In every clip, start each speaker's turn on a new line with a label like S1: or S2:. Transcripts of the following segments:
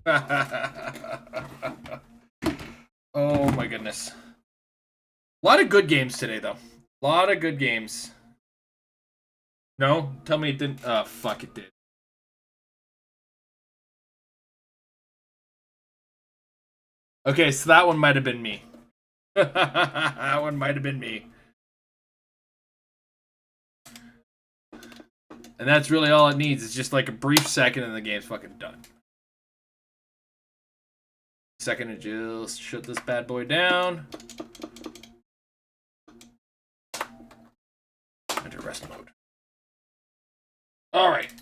S1: Oh my goodness. A lot of good games today, though. A lot of good games. No? Tell me it didn't. Oh, fuck, it did. Okay, so that one might have been me. That one might have been me. And that's really all it needs. It's just like a brief second and the game's fucking done. Second to just shut this bad boy down. Enter rest mode. Alright.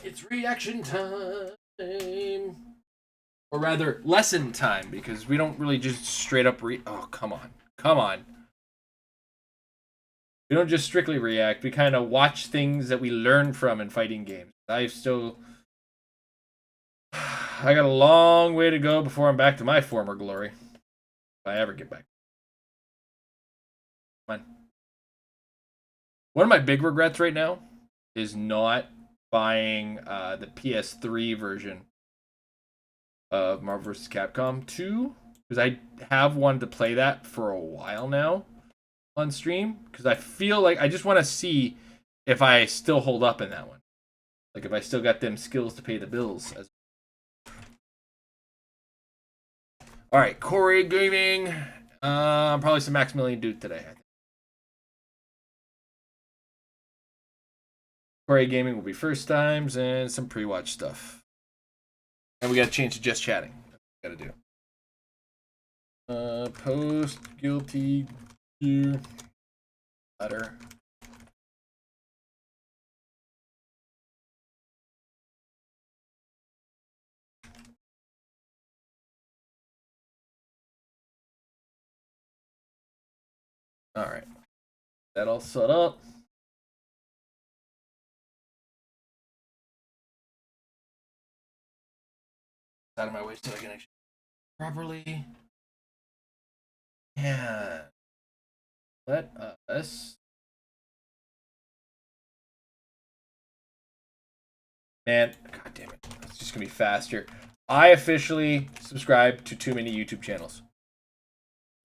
S1: It's reaction time. Or rather, lesson time, because we don't really just straight up oh, come on. Come on. We don't just strictly react. We kind of watch things that we learn from in fighting games. I got a long way to go before I'm back to my former glory. If I ever get back. Come on. One of my big regrets right now is not buying the PS3 version of Marvel vs. Capcom 2. Because I have wanted to play that for a while now on stream. Because I feel like I just want to see if I still hold up in that one. Like if I still got them skills to pay the bills. Alright, Corey Gaming. Probably some Maximilian Dude today, I think. Corey Gaming will be first times and some pre-watch stuff. And we gotta change to just chatting. That's what we gotta do. Post guilty gear letter. Alright. That all set up. Out of my way so I can actually properly. Yeah. Let us. Man, god damn it. It's just gonna be faster. I officially subscribe to too many YouTube channels.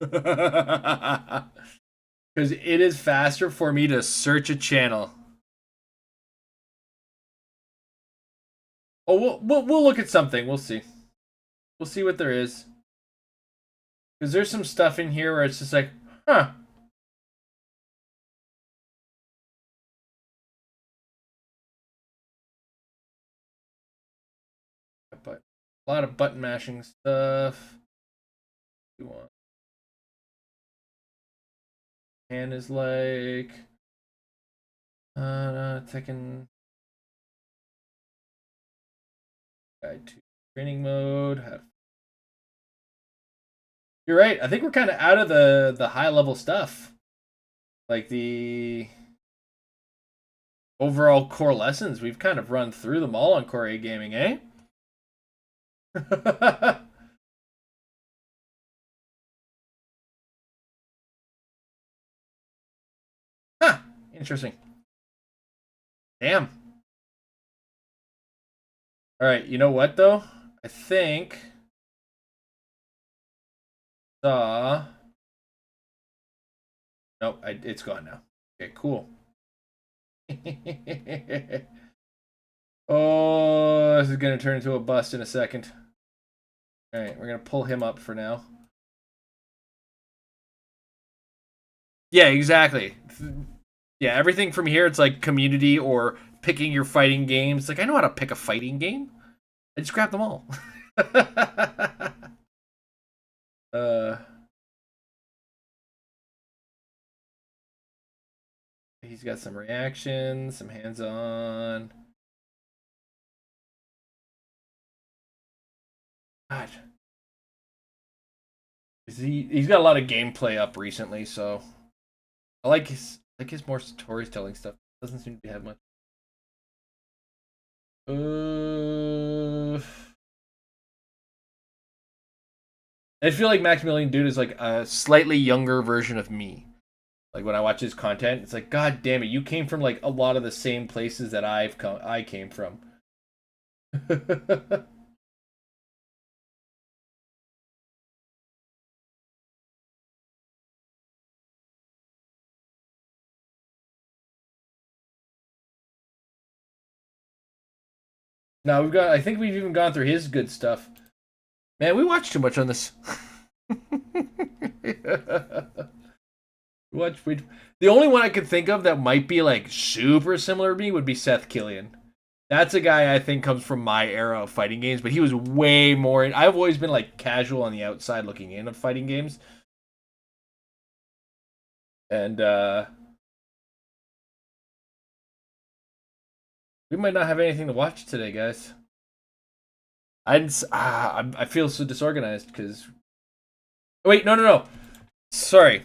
S1: Because it is faster for me to search a channel. Oh, we'll look at something. We'll see. We'll see what there is. Because there's some stuff in here where it's just like, huh. But a lot of button mashing stuff. You want. Hand is like taking guide to training mode. You're right. I think we're kind of out of the high level stuff, like the overall core lessons. We've kind of run through them all on Core A Gaming, eh? Huh. Interesting. Damn. All right. You know what though? I think. Nope, it's gone now. Okay, cool. Oh, this is gonna turn into a bust in a second. All right, we're gonna pull him up for now. Yeah, exactly. Yeah, everything from here, it's like community or picking your fighting games. Like, I know how to pick a fighting game. I just grab them all. He's got some reactions, some hands-on. God. He's got a lot of gameplay up recently, so I like his more storytelling stuff. Doesn't seem to have much. I feel like Maximilian Dude is like a slightly younger version of me. Like when I watch his content, it's like, God damn it, you came from like a lot of the same places that I came from. No, I think we've even gone through his good stuff. Man, we watch too much on this. The only one I could think of that might be like super similar to me would be Seth Killian. That's a guy I think comes from my era of fighting games, but he was way more. I've always been like casual on the outside looking in of fighting games, and we might not have anything to watch today, guys. I feel so disorganized because. Wait, no. Sorry.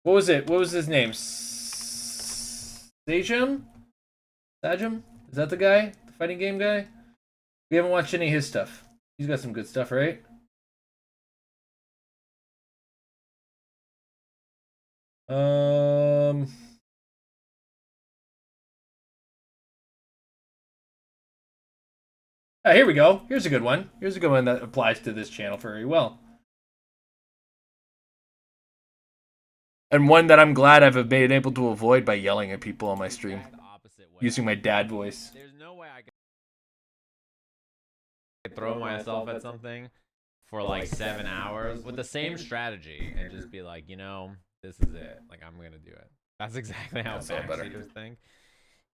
S1: What was it? What was his name? Sajum? Sajum? Is that the guy? The fighting game guy? We haven't watched any of his stuff. He's got some good stuff, right? Oh, here we go. Here's a good one. Here's a good one that applies to this channel very well. And one that I'm glad I've been able to avoid by yelling at people on my stream. Using my dad voice.
S2: There's no way I could throw myself at something for like 7 hours with the same strategy and just be like, you know, this is it. Like, I'm going to do it. That's exactly how backseaters think.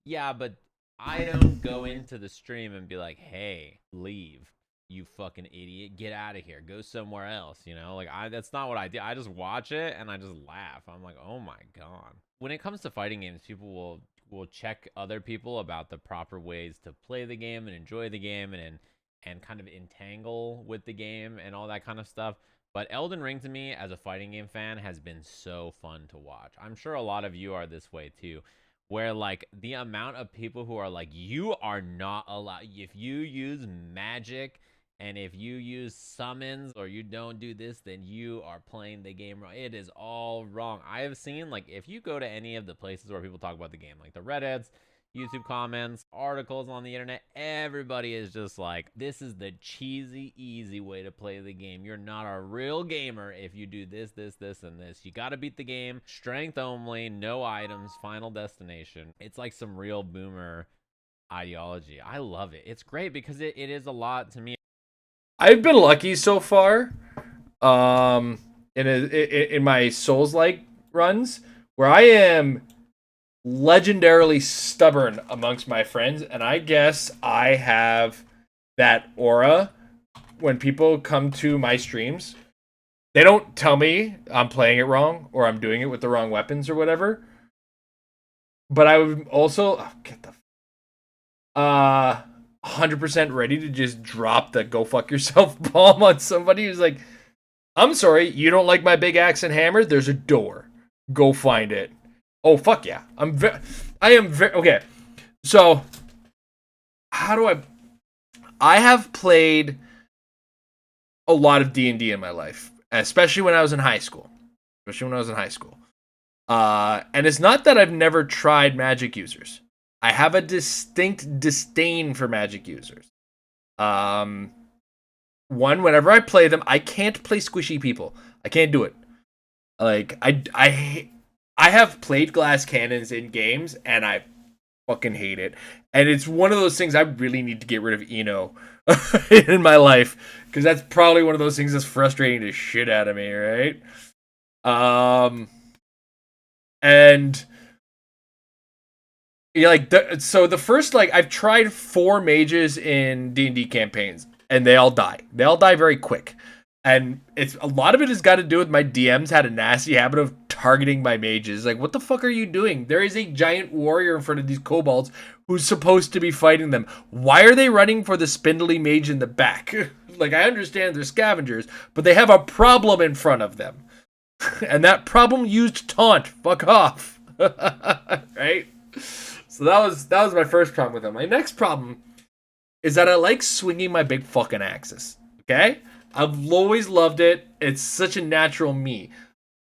S2: Yeah, but I don't go into the stream and be like, hey, leave. You fucking idiot. Get out of here. Go somewhere else, you know? Like, that's not what I do. I just watch it and I just laugh. I'm like, oh my God. When it comes to fighting games, people will check other people about the proper ways to play the game and enjoy the game and kind of entangle with the game and all that kind of stuff. But Elden Ring to me, as a fighting game fan, has been so fun to watch. I'm sure a lot of you are this way too, where like the amount of people who are like, you are not allowed, if you use magic and if you use summons or you don't do this, then you are playing the game wrong. It is all wrong. I have seen, like, if you go to any of the places where people talk about the game, like the Reddits, YouTube comments, articles on the internet, everybody is just like, this is the cheesy, easy way to play the game. You're not a real gamer if you do this, this, this, and this. You gotta beat the game. Strength only, no items, final destination. It's like some real boomer ideology. I love it. It's great because it is a lot to me.
S1: I've been lucky so far, in my Souls-like runs, where I am legendarily stubborn amongst my friends, and I guess I have that aura when people come to my streams. They don't tell me I'm playing it wrong or I'm doing it with the wrong weapons or whatever. But I would also get the 100% ready to just drop the go fuck yourself bomb on somebody who's like, I'm sorry, you don't like my big axe and hammer? There's a door. Go find it. Oh, fuck yeah. I am very... Okay. So, how do I have played a lot of D&D in my life, especially when I was in high school. And it's not that I've never tried magic users. I have a distinct disdain for magic users. One, whenever I play them, I can't play squishy people. I can't do it. Like, I have played glass cannons in games, and I fucking hate it. And it's one of those things I really need to get rid of Eno in my life, because that's probably one of those things that's frustrating the shit out of me, right? And yeah, like so the first, like, I've tried 4 mages in D&D campaigns, and they all die. They all die very quick. And it's a lot of it has got to do with my DMs had a nasty habit of targeting my mages. Like, what the fuck are you doing? There is a giant warrior in front of these kobolds who's supposed to be fighting them. Why are they running for the spindly mage in the back? Like, I understand they're scavengers, but they have a problem in front of them. And that problem used taunt. Fuck off. Right? So that was my first problem with them. My next problem is that I like swinging my big fucking axes. Okay? I've always loved it. It's such a natural me.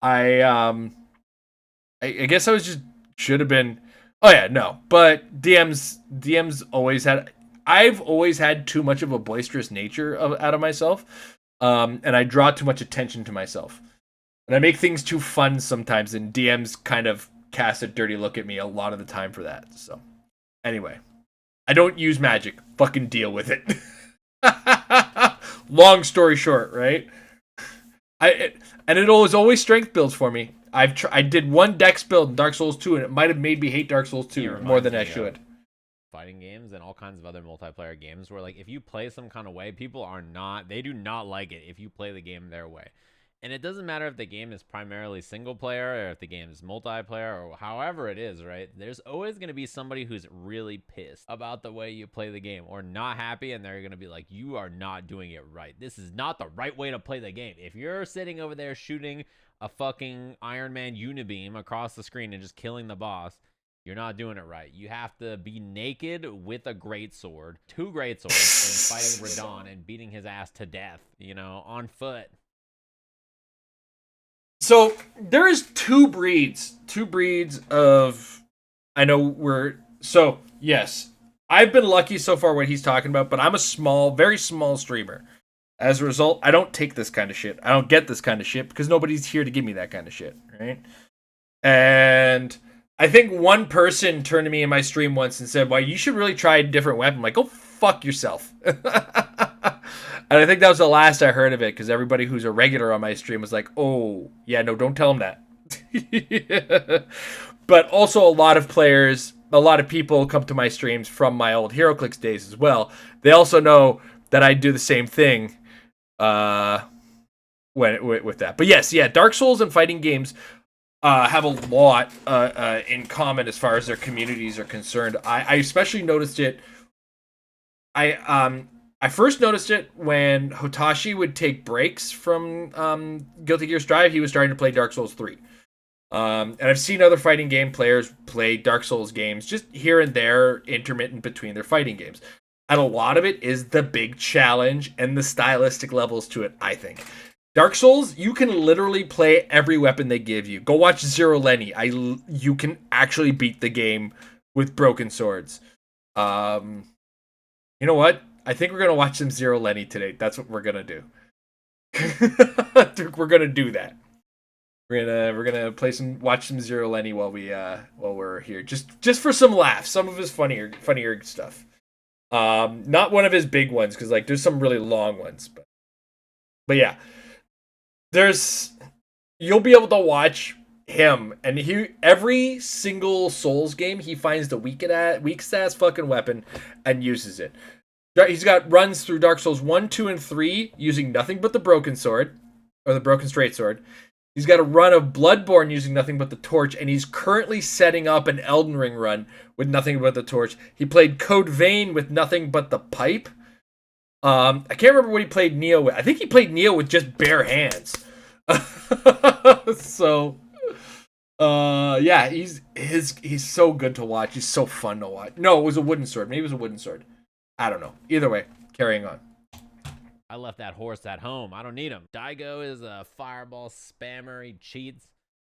S1: I guess I was just should have been. Oh yeah, no. But DMs always had. I've always had too much of a boisterous nature out of myself, and I draw too much attention to myself, and I make things too fun sometimes. And DMs kind of cast a dirty look at me a lot of the time for that. So anyway, I don't use magic. Fucking deal with it. Long story short, right? And it was always strength builds for me. I did one dex build in Dark Souls 2, and it might have made me hate Dark Souls 2 more than I should.
S2: Fighting games and all kinds of other multiplayer games where, like, if you play some kind of way, they do not like it if you play the game their way. And it doesn't matter if the game is primarily single player or if the game is multiplayer or however it is, right? There's always going to be somebody who's really pissed about the way you play the game or not happy, and they're going to be like, you are not doing it right. This is not the right way to play the game. If you're sitting over there shooting a fucking Iron Man unibeam across the screen and just killing the boss, you're not doing it right. You have to be naked with a greatsword, 2 greatswords, and fighting Radon and beating his ass to death, on foot.
S1: So there is two breeds of, yes, I've been lucky so far what he's talking about, but I'm a very small streamer. As a result, I don't take this kind of shit. I don't get this kind of shit because nobody's here to give me that kind of shit, right? And I think one person turned to me in my stream once and said, well, you should really try a different weapon. I'm like, go fuck yourself. And I think that was the last I heard of it because everybody who's a regular on my stream was like, oh, yeah, no, don't tell him that. But also a lot of people come to my streams from my old HeroClix days as well. They also know that I do the same thing with that. But yes, yeah, Dark Souls and fighting games have a lot in common as far as their communities are concerned. I especially noticed it. I first noticed it when Hotashi would take breaks from Guilty Gear Strive. He was starting to play Dark Souls 3. And I've seen other fighting game players play Dark Souls games just here and there, intermittent between their fighting games. And a lot of it is the big challenge and the stylistic levels to it, I think. Dark Souls, you can literally play every weapon they give you. Go watch Zero Lenny. You can actually beat the game with broken swords. You know what? I think we're gonna watch some Zero Lenny today. That's what we're gonna do. We're gonna do that. We're gonna watch some Zero Lenny while we're here, just for some laughs. Some of his funnier stuff. Not one of his big ones because there's some really long ones, but yeah, you'll be able to watch him and every single Souls game he finds the weakest ass fucking weapon and uses it. He's got runs through Dark Souls 1, 2, and 3 using nothing but the broken sword, or the broken straight sword. He's got a run of Bloodborne using nothing but the torch, and he's currently setting up an Elden Ring run with nothing but the torch. He played Code Vein with nothing but the pipe. I can't remember what he played Neo with. I think he played Neo with just bare hands. So, yeah, he's so good to watch. He's so fun to watch. No, it was a wooden sword. Maybe it was a wooden sword. I don't know. Either way, carrying on.
S2: I left that horse at home. I don't need him. Daigo is a fireball spammer. He cheats.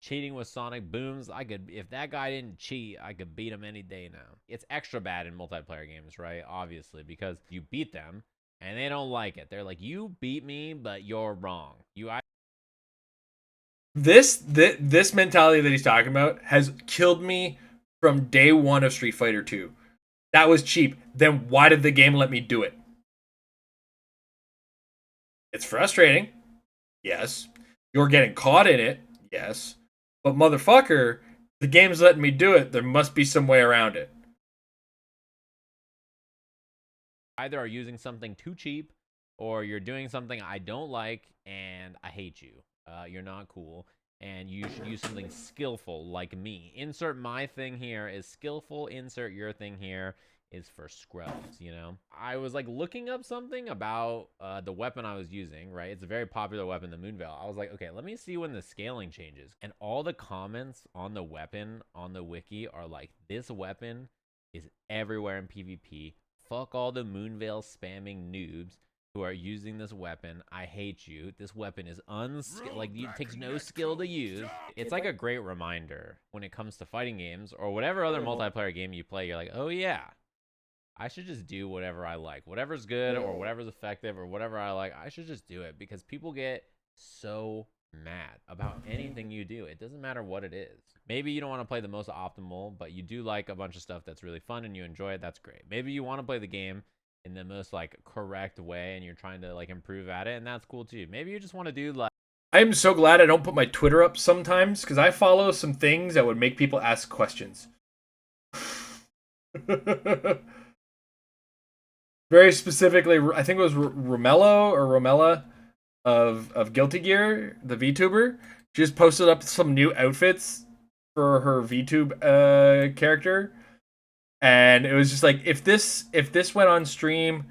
S2: Cheating with sonic booms. If that guy didn't cheat, I could beat him any day now. It's extra bad in multiplayer games, right? Obviously, because you beat them and they don't like it. They're like, you beat me, but you're wrong.
S1: This mentality that he's talking about has killed me from day one of Street Fighter 2. That was cheap. Then why did the game let me do it? It's frustrating. Yes. You're getting caught in it. Yes. But motherfucker, the game's letting me do it. There must be some way around it.
S2: Either are using something too cheap or you're doing something I don't like and I hate you. You're not cool. And you should use something skillful like me. Insert my thing here is skillful. Insert your thing here is for scrubs, I was looking up something about the weapon I was using, right? It's a very popular weapon, the Moonveil. I was like, okay, let me see when the scaling changes. And all the comments on the weapon on the wiki are like, this weapon is everywhere in PvP. Fuck all the Moonveil spamming noobs who are using this weapon. I hate you. This weapon is it takes no skill to use. It's like a great reminder when it comes to fighting games or whatever other multiplayer game you play. You're like, oh yeah, I should just do whatever I like. Whatever's good or whatever's effective or whatever I like, I should just do it because people get so mad about anything you do. It doesn't matter what it is. Maybe you don't want to play the most optimal, but you do like a bunch of stuff that's really fun and you enjoy it. That's great. Maybe you want to play the game in the most like correct way and you're trying to like improve at it, and that's cool too. Maybe you just want to do like
S1: I'm so glad I don't put my Twitter up sometimes because I follow some things that would make people ask questions. Very specifically, I think it was Romello or Romella of Guilty Gear, the VTuber. She just posted up some new outfits for her VTube character, and it was just like if this went on stream,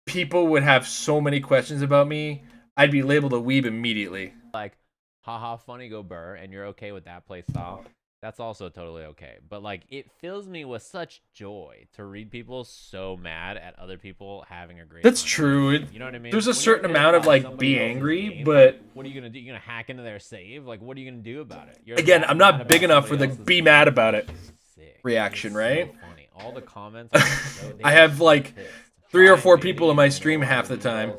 S1: people would have so many questions about me. I'd be labeled a weeb immediately.
S2: like haha funny go burr and you're okay with that play style, that's also totally okay. But like it fills me with such joy to read people so mad at other people having a great
S1: That's
S2: time.
S1: true.
S2: You know what I mean?
S1: There's a certain amount of like be angry, but
S2: what are you gonna do? You're gonna hack into their save? Like what are you gonna do about it?
S1: Again, I'm not big enough for the be mad about it reaction, right?
S2: So funny. All the comments
S1: I have like 3 or 4 people in my stream half the time,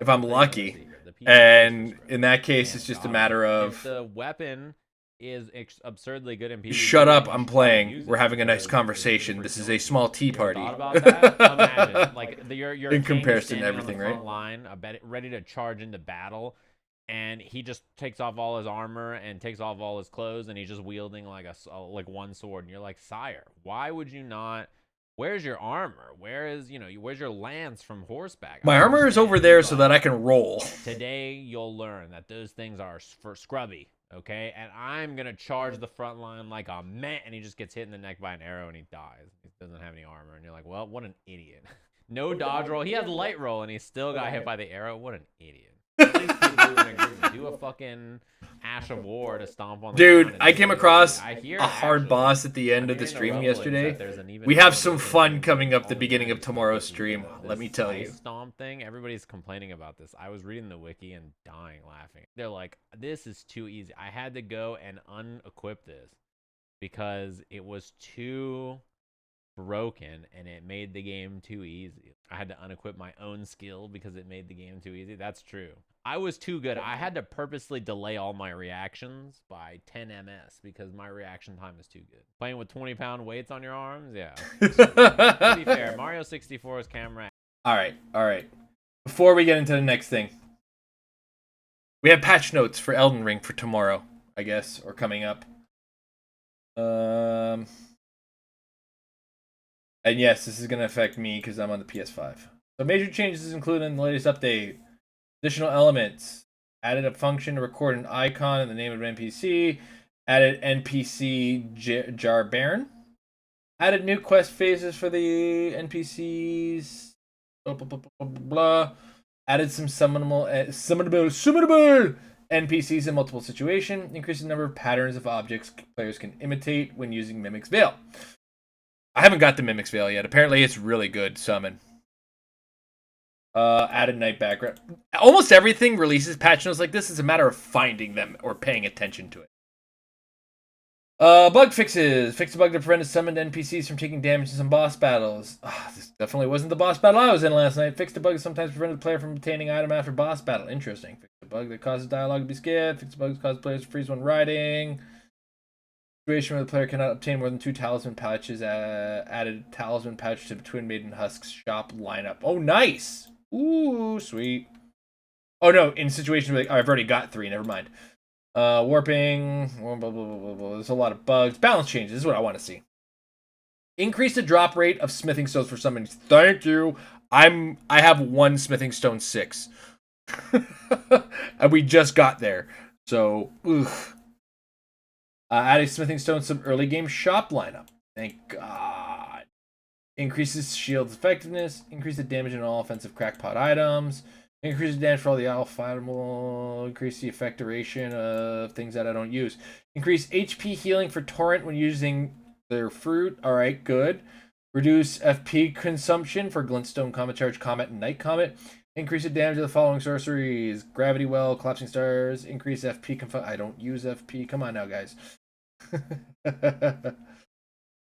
S1: if I'm lucky. And in that case, it's just a matter of
S2: the weapon is absurdly good in PvP.
S1: Shut up, I'm playing. We're having a nice conversation. This is a small tea party.
S2: Imagine, like your
S1: in comparison to everything, right?
S2: Line, ready to charge into battle, and he just takes off all his armor and takes off all his clothes, and he's just wielding like like one sword. And you're like, sire, why would you not? Where's your armor? Where's your lance from horseback?
S1: My armor is over there so that I can roll.
S2: Today you'll learn that those things are for scrubby, okay? And I'm gonna charge the front line like a man, and he just gets hit in the neck by an arrow and he dies. He doesn't have any armor, and you're like, well, what an idiot. No dodge roll. He had light roll and he still got hit by the arrow. What an idiot. At least do a fucking Ash of War to stomp on the
S1: Dude, I came across a hard boss at the end of the stream yesterday. We have some fun coming up the beginning of tomorrow's stream, let me tell you.
S2: Stomp thing, everybody's complaining about this. I was reading the wiki and dying laughing. They're like, this is too easy. I had to go and unequip this because it was too broken and it made the game too easy. I had to unequip my own skill because it made the game too easy. That's true. I was too good. I had to purposely delay all my reactions by 10 ms because my reaction time is too good. Playing with 20-pound weights on your arms? Yeah. To be fair, Mario 64's camera.
S1: All right. Before we get into the next thing, we have patch notes for Elden Ring for tomorrow, I guess, or coming up. And yes, this is going to affect me because I'm on the PS5. So major changes included in the latest update. Additional elements. Added a function to record an icon in the name of an NPC. Added NPC Jar Baron. Added new quest phases for the NPCs. Blah, blah, blah, blah, blah. Added some summonable NPCs in multiple situations. Increased the number of patterns of objects players can imitate when using Mimic's Veil. I haven't got the Mimic's Veil yet. Apparently it's really good summon. Added night background. Almost everything releases patch notes like this. It's a matter of finding them or paying attention to it. Bug fixes. Fixed a bug to prevent summoned NPCs from taking damage in some boss battles. This definitely wasn't the boss battle I was in last night. Fixed a bug that sometimes prevented the player from obtaining item after boss battle. Interesting. Fixed a bug that causes dialogue to be skipped. Fixed a bug that causes players to freeze when riding. Situation where the player cannot obtain more than 2 talisman pouches. Added talisman pouch to Twin Maiden Husk's shop lineup. Oh, nice! Ooh, sweet. Oh no, in situations where I've already got 3. Never mind. Warping. Blah, blah, blah, blah, blah. There's a lot of bugs. Balance changes. This is what I want to see. Increase the drop rate of smithing stones for summonings. Thank you. I have 1 smithing stone 6, and we just got there. So, adding smithing stones some early game shop lineup. Thank God. Increases shield's effectiveness. Increase the damage in all offensive crackpot items. Increase the damage for all the alpha item. Increase the effect duration of things that I don't use. Increase HP healing for Torrent when using their fruit. Alright, good. Reduce FP consumption for Glintstone, Comet Charge, Comet, and Night Comet. Increase the damage of the following sorceries. Gravity Well, Collapsing Stars. Increase FP. I don't use FP. Come on now, guys.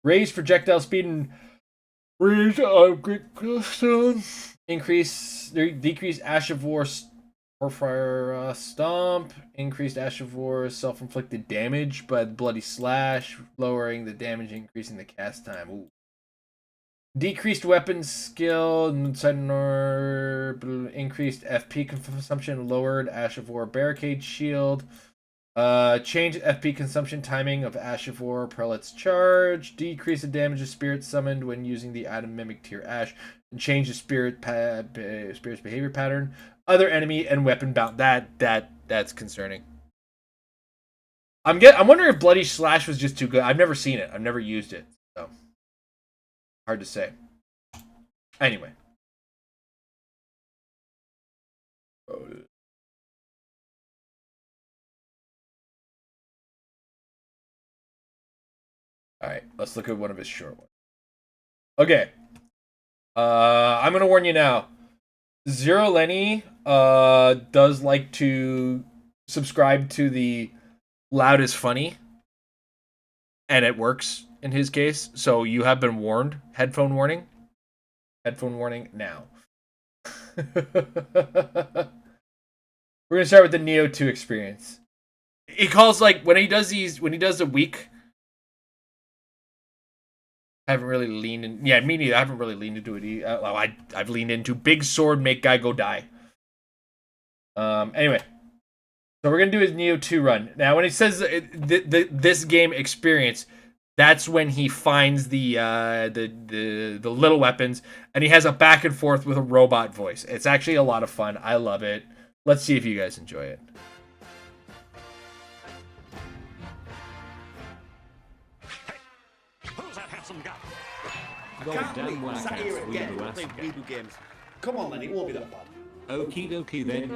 S1: Raise projectile speed and Raise upgrade custom. Decrease Ash of War Warfire Stomp. Increased Ash of War self-inflicted damage by Bloody Slash, lowering the damage, increasing the cast time. Ooh. Decreased weapon skill, increased FP consumption, lowered Ash of War barricade shield. Change FP consumption timing of Ash of War Prelate's charge. Decrease the damage of spirits summoned when using the item Mimic Tier Ash. And change the spirit's behavior pattern. Other enemy and weapon bound. That's concerning. I'm wondering if Bloody Slash was just too good. I've never seen it. I've never used it. So hard to say. Anyway. Alright, let's look at one of his short ones. Okay. I'm gonna warn you now. Zero Lenny does like to subscribe to the loud is funny. And it works in his case. So you have been warned. Headphone warning. Headphone warning now. We're gonna start with the Neo 2 experience. He calls like when he does a week. I haven't really leaned in. Yeah, me neither. I haven't really leaned into it. I've leaned into big sword, make guy go die. Anyway, so we're gonna do his Neo 2 run. Now, when he says this game experience, that's when he finds the little weapons, and he has a back and forth with a robot voice. It's actually a lot of fun. I love it. Let's see if you guys enjoy it.
S3: I can't believe we're sat here again playing Weeble games. Come on, Lenny, it won't be that bad.
S4: Okie dokie then.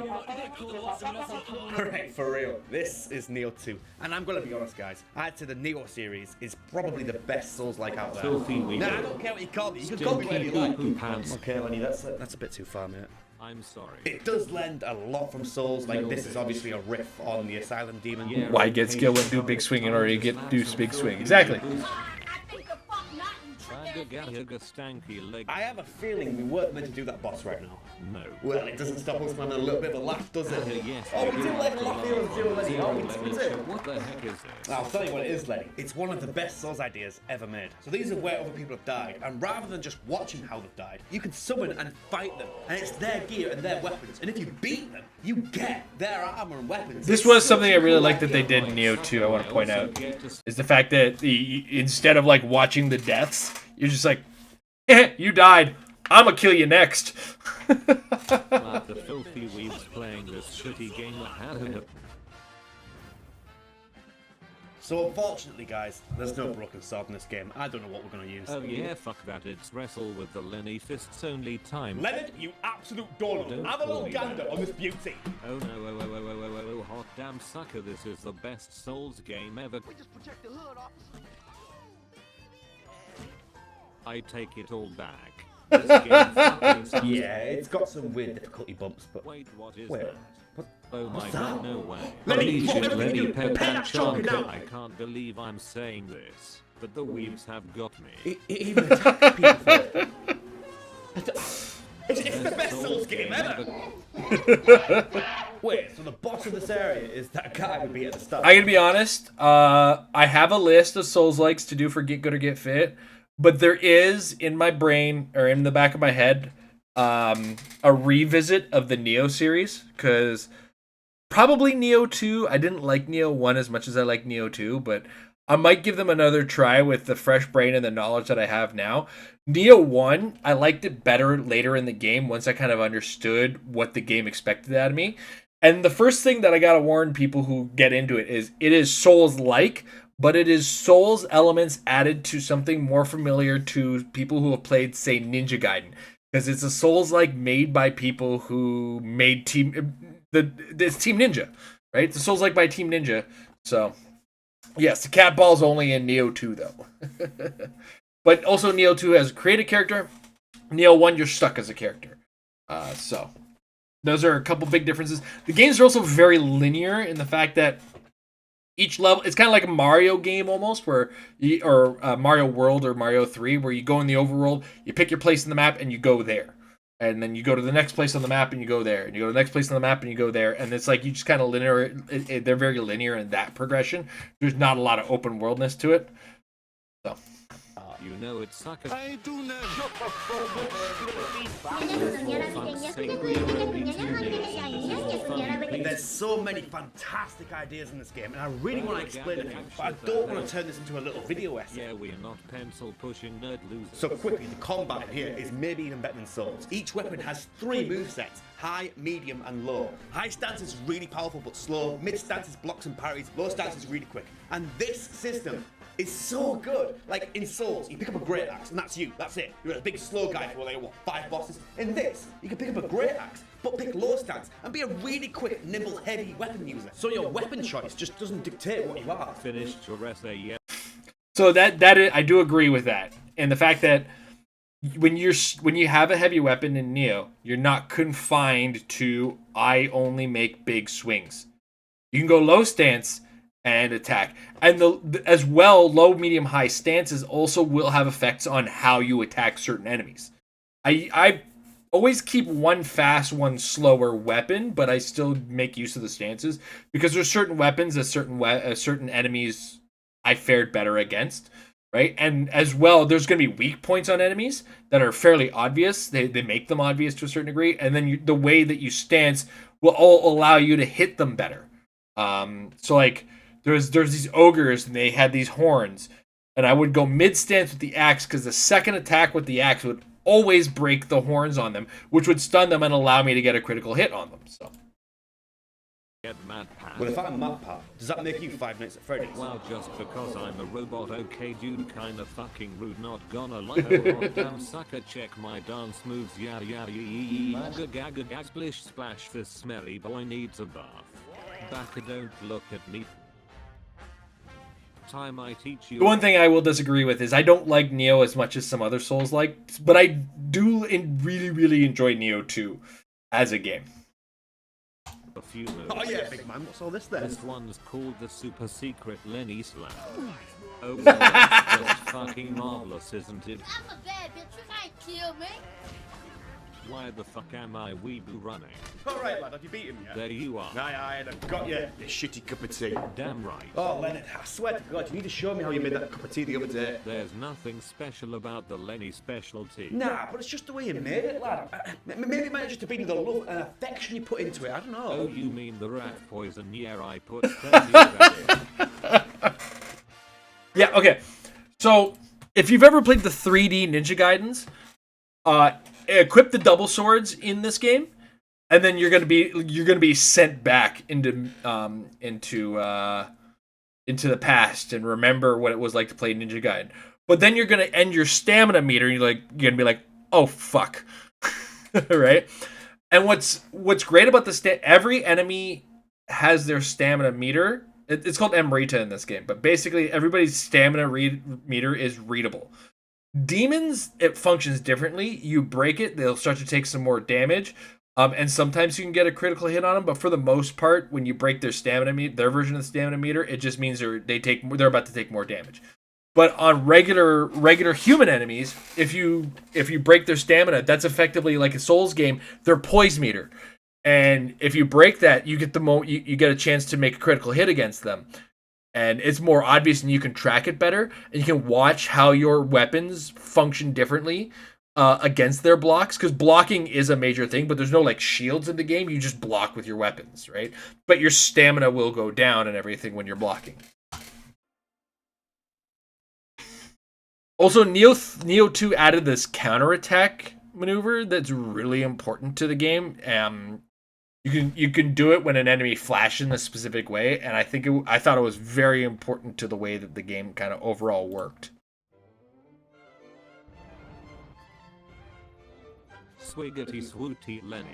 S3: Alright, for real, this is Neo 2. And I'm gonna be honest, guys, I'd say the Neo series is probably the best Souls-like out there.
S4: Filthy Weeble.
S3: Nah, I don't care what you call me. You can call me whatever you like.
S4: Poo pants.
S3: Okay, Lenny, that's a bit too far, mate.
S4: I'm sorry.
S3: It does lend a lot from Souls, like this is obviously a riff on the Asylum Demon.
S4: Yeah,
S1: Why get skill when do big swing in order to get do big swing? Exactly.
S3: I have a feeling we weren't meant to do that boss right now.
S4: No.
S3: Well, it doesn't stop us from having a little bit of a laugh, does it?
S4: Yes.
S3: Oh, we do like a laugh here on Zero Lenny, oh, we do.
S4: What the heck is this?
S3: I'll tell you what it is, Lenny. It's one of the best Souls ideas ever made. So these are where other people have died, and rather than just watching how they've died, you can summon and fight them, and it's their gear and their weapons, and if you beat them, you get their armor and weapons.
S1: This was something I really liked that they did in Neo 2, I want to point out, is the fact that instead of like watching the deaths, you're just like, you died. I'ma kill you next.
S4: The filthy weeds playing this shitty game that
S3: So unfortunately, guys, there's no broken sword in this game. I don't know what we're gonna use.
S4: Oh yeah, fuck that. It's wrestle with the Lenny fists only time.
S3: Leonard, you absolute donut.
S4: Don't
S3: Have a little
S4: call me
S3: gander
S4: that.
S3: on this beauty.
S4: Oh no, oh, hot damn sucker, this is the best Souls game ever.
S5: We just protect the hood, officer.
S4: I take it all back. This game fucking sucks.
S3: Yeah, it's got some weird difficulty bumps, but
S4: Wait, what is
S3: Wait,
S4: that?
S3: what-
S4: Oh my
S3: what's
S4: god,
S3: that?
S4: no way.
S3: Lenny,
S4: Holy
S3: what
S4: shit,
S3: whatever
S4: Lenny
S3: you do,
S4: Pep
S3: pay
S4: and
S3: that chonker
S4: Chonker.
S3: now.
S4: I can't believe I'm saying this, but the weebs have got me.
S3: it even attacks people for it. It's the best Souls game ever. Wait, so the boss of this area is that guy we beat at the start?
S1: I'm gonna be honest. I have a list of Souls likes to do for Git Good or Git Fit, but there is in my brain or in the back of my head a revisit of the Neo series, because probably Neo 2. I didn't like Neo 1 as much as I like Neo 2, but I might give them another try with the fresh brain and the knowledge that I have now. Neo 1, I liked it better later in the game once I kind of understood what the game expected out of me. And the first thing that I gotta warn people who get into it is Souls-like, but it is Souls elements added to something more familiar to people who have played, say, Ninja Gaiden. Because it's a Souls-like made by people who made it's Team Ninja, right? It's a Souls-like by Team Ninja. So, yes, the cat ball's only in Neo 2, though. But also Neo 2 has a created character. Neo 1, you're stuck as a character. So, those are a couple big differences. The games are also very linear in the fact that each level, it's kind of like a Mario game almost, where or Mario World or Mario 3, where you go in the overworld, you pick your place in the map, and you go there. And then you go to the next place on the map, and you go there. And you go to the next place on the map, and you go there. And it's like you just kind of linear. They're very linear in that progression. There's not a lot of open worldness to it. So.
S4: You know it suckers.
S3: I do know. There's so many fantastic ideas in this game, and I really want to explain it, but I don't want to turn this into a little video essay.
S4: Yeah, we're not pencil pushing nerd losers.
S3: So quickly, the combat here is maybe even better than Souls. Each weapon has 3 movesets: high, medium, and low. High stance is really powerful but slow. Mid stance is blocks and parries. Low stance is really quick. And this system is so good. Like in Souls, you pick up a great axe, and that's you. That's it. You're a big slow guy for like, what, 5 bosses. In this, you can pick up a great axe, but pick low stance and be a really quick, nimble, heavy weapon user. So your weapon choice just doesn't dictate what you are.
S4: Finished your essay yet?
S1: So that is, I do agree with that, and the fact that when you have a heavy weapon in Neo, you're not confined to I only make big swings. You can go low stance and attack, and as well, low, medium, high stances also will have effects on how you attack certain enemies. I always keep one fast, one slower weapon, but I still make use of the stances because there's certain weapons that certain enemies I fared better against, right? And as well, there's going to be weak points on enemies that are fairly obvious. They make them obvious to a certain degree, and then the way that you stance will all allow you to hit them better. So like there's these ogres and they had these horns, and I would go mid stance with the axe because the second attack with the axe would always break the horns on them, which would stun them and allow me to get a critical hit on them. So.
S3: Well, if I'm MatPat, does that make you 5 Nights at Freddy's?
S4: Well, just because I'm a robot, okay, dude, kinda fucking rude, not gonna lie. Oh, damn sucker, check my dance moves, yeah, gaga, gag, splish, splash, this smelly boy needs a bath. Baka, don't look at me. Time I teach you.
S1: The one thing I will disagree with is I don't like Neo as much as some other Souls like, but I do really, really enjoy Neo 2 as a game.
S4: A few moves.
S3: Oh yeah, big man, what's all this then?
S4: This one's called the super secret Lenny Slam. Oh, well, that's just fucking marvelous, isn't it?
S5: I'm a bad bitch. You can't kill me.
S4: Why the fuck am I weeboo running?
S3: Alright, lad, have you beat him yet?
S4: There you are.
S3: Aye, I've got you, you shitty cup of tea.
S4: Damn right.
S3: Oh, Leonard, I swear to God, you need to show me how you made that cup of tea the other day.
S4: There's nothing special about the Lenny specialty.
S3: Nah, but it's just the way you made it, lad. Maybe it might just have been the love and affection you put into it, I don't know.
S4: Oh, you mean the rat poison? Yeah, I put 30 of it.
S1: Yeah, okay. So, if you've ever played the 3D Ninja Gaidens, equip the double swords in this game, and then you're gonna be sent back into the past and remember what it was like to play Ninja Gaiden. But then you're gonna end your stamina meter, and you're gonna be like, oh fuck, right? And what's great about every enemy has their stamina meter. It's called Emrita in this game, but basically everybody's stamina meter is readable. Demons, it functions differently. You break it, they'll start to take some more damage, and sometimes you can get a critical hit on them. But for the most part, when you break their stamina meter, their version of the stamina meter, it just means they're about to take more damage. But on regular human enemies, if you break their stamina, that's effectively like a Souls game. Their poise meter. And if you break that, you get you get a chance to make a critical hit against them. And it's more obvious and you can track it better. And you can watch how your weapons function differently against their blocks. Because blocking is a major thing, but there's no like shields in the game. You just block with your weapons, right? But your stamina will go down and everything when you're blocking. Also, Neo 2 added this counterattack maneuver that's really important to the game. You can do it when an enemy flashes in a specific way, and I thought it was very important to the way that the game kind of overall worked.
S4: Swiggity swooty Lenny.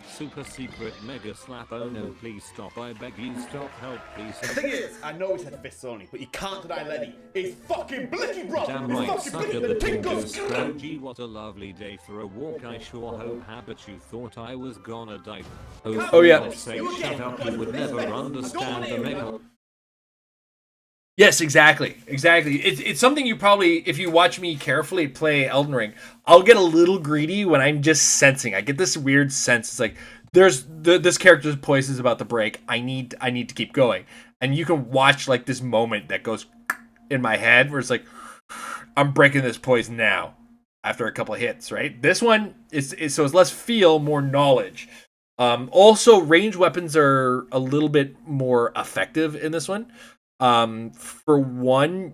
S4: Super secret mega slap. Oh no, please stop. I beg you, stop. Help, please.
S3: The thing is, I know he said fists only, but you can't deny Lenny is fucking blicky, bro.
S4: Damn
S3: He's
S4: right,
S3: fucking
S4: sucker,
S3: blicky.
S4: the
S3: The thing
S4: thing
S3: goes
S4: goes
S3: good.
S4: scram. Gee, what a lovely day for a walk. I sure hope but you thought I was gonna die.
S1: Oh, yeah.
S4: For God's sake, shut up. You would never understand the mega.
S1: Yes, exactly. It's something you probably, if you watch me carefully play Elden Ring, I'll get a little greedy when I'm just sensing. I get this weird sense. It's like this character's poise is about to break. I need to keep going, and you can watch like this moment that goes in my head where it's like, I'm breaking this poise now after a couple of hits. Right. This one is so it's less feel, more knowledge. Also, ranged weapons are a little bit more effective in this one. For one,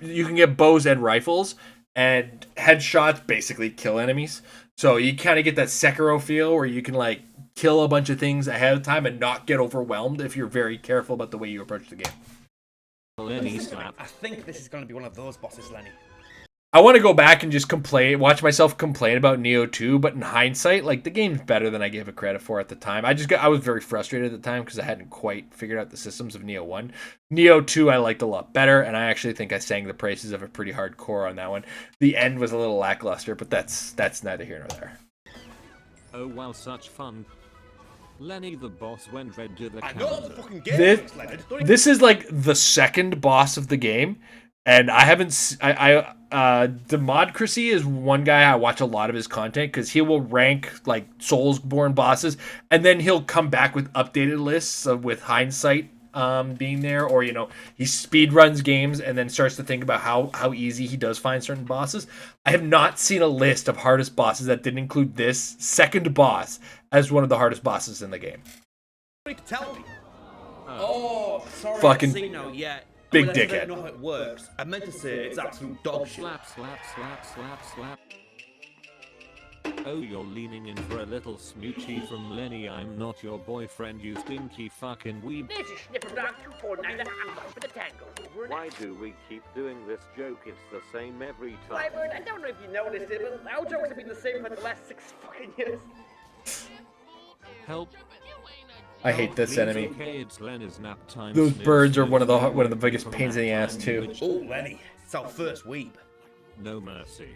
S1: you can get bows and rifles, and headshots basically kill enemies. So you kind of get that Sekiro feel where you can like kill a bunch of things ahead of time and not get overwhelmed if you're very careful about the way you approach the game.
S3: I think this is going to be one of those bosses, Lenny.
S1: I want to go back and just watch myself complain about Neo 2, but in hindsight, like the game's better than I gave it credit for at the time. I was very frustrated at the time because I hadn't quite figured out the systems of Neo 1. Neo 2 I liked a lot better, and I actually think I sang the praises of it pretty hardcore on that one. The end was a little lackluster, but that's neither here nor there.
S4: Oh wow, such fun. Lenny the boss went red to the
S3: I know the
S4: counter.
S3: fucking game, Leonard.
S1: This is like the second boss of the game, and I haven't. Demodcracy is one guy I watch a lot of his content because he will rank like Soulsborne bosses, and then he'll come back with updated lists with hindsight being there, or he speed runs games and then starts to think about how easy he does find certain bosses. I have not seen a list of hardest bosses that didn't include this second boss as one of the hardest bosses in the game.
S3: Tell me. Oh, sorry.
S1: Fucking
S3: See, no, yeah.
S1: big
S3: I
S1: dickhead.
S3: don't know how it works. I meant to say it's absolute dog shit.
S4: Slap, slap, slap, slap, slap. Oh, you're leaning in for a little smoochy from Lenny. I'm not your boyfriend, you stinky fucking weeb.
S6: This is Sniffer Dog 249. I'm going for the tango.
S4: Why do we keep doing this joke? It's the same every time.
S6: Wyvern, I don't know if you noticed it, but our jokes have been the same for the last 6 fucking years.
S4: Help.
S1: I hate this
S4: Please,
S1: enemy.
S4: okay, it's Lenny's nap time.
S1: Those
S4: Sniff,
S1: birds are
S4: sniff,
S1: one of the
S4: sniff,
S1: biggest
S4: from
S1: pains in the
S4: nap
S1: ass
S4: time,
S1: too.
S4: which-
S3: Oh, Lenny, it's our first weeb.
S4: No mercy.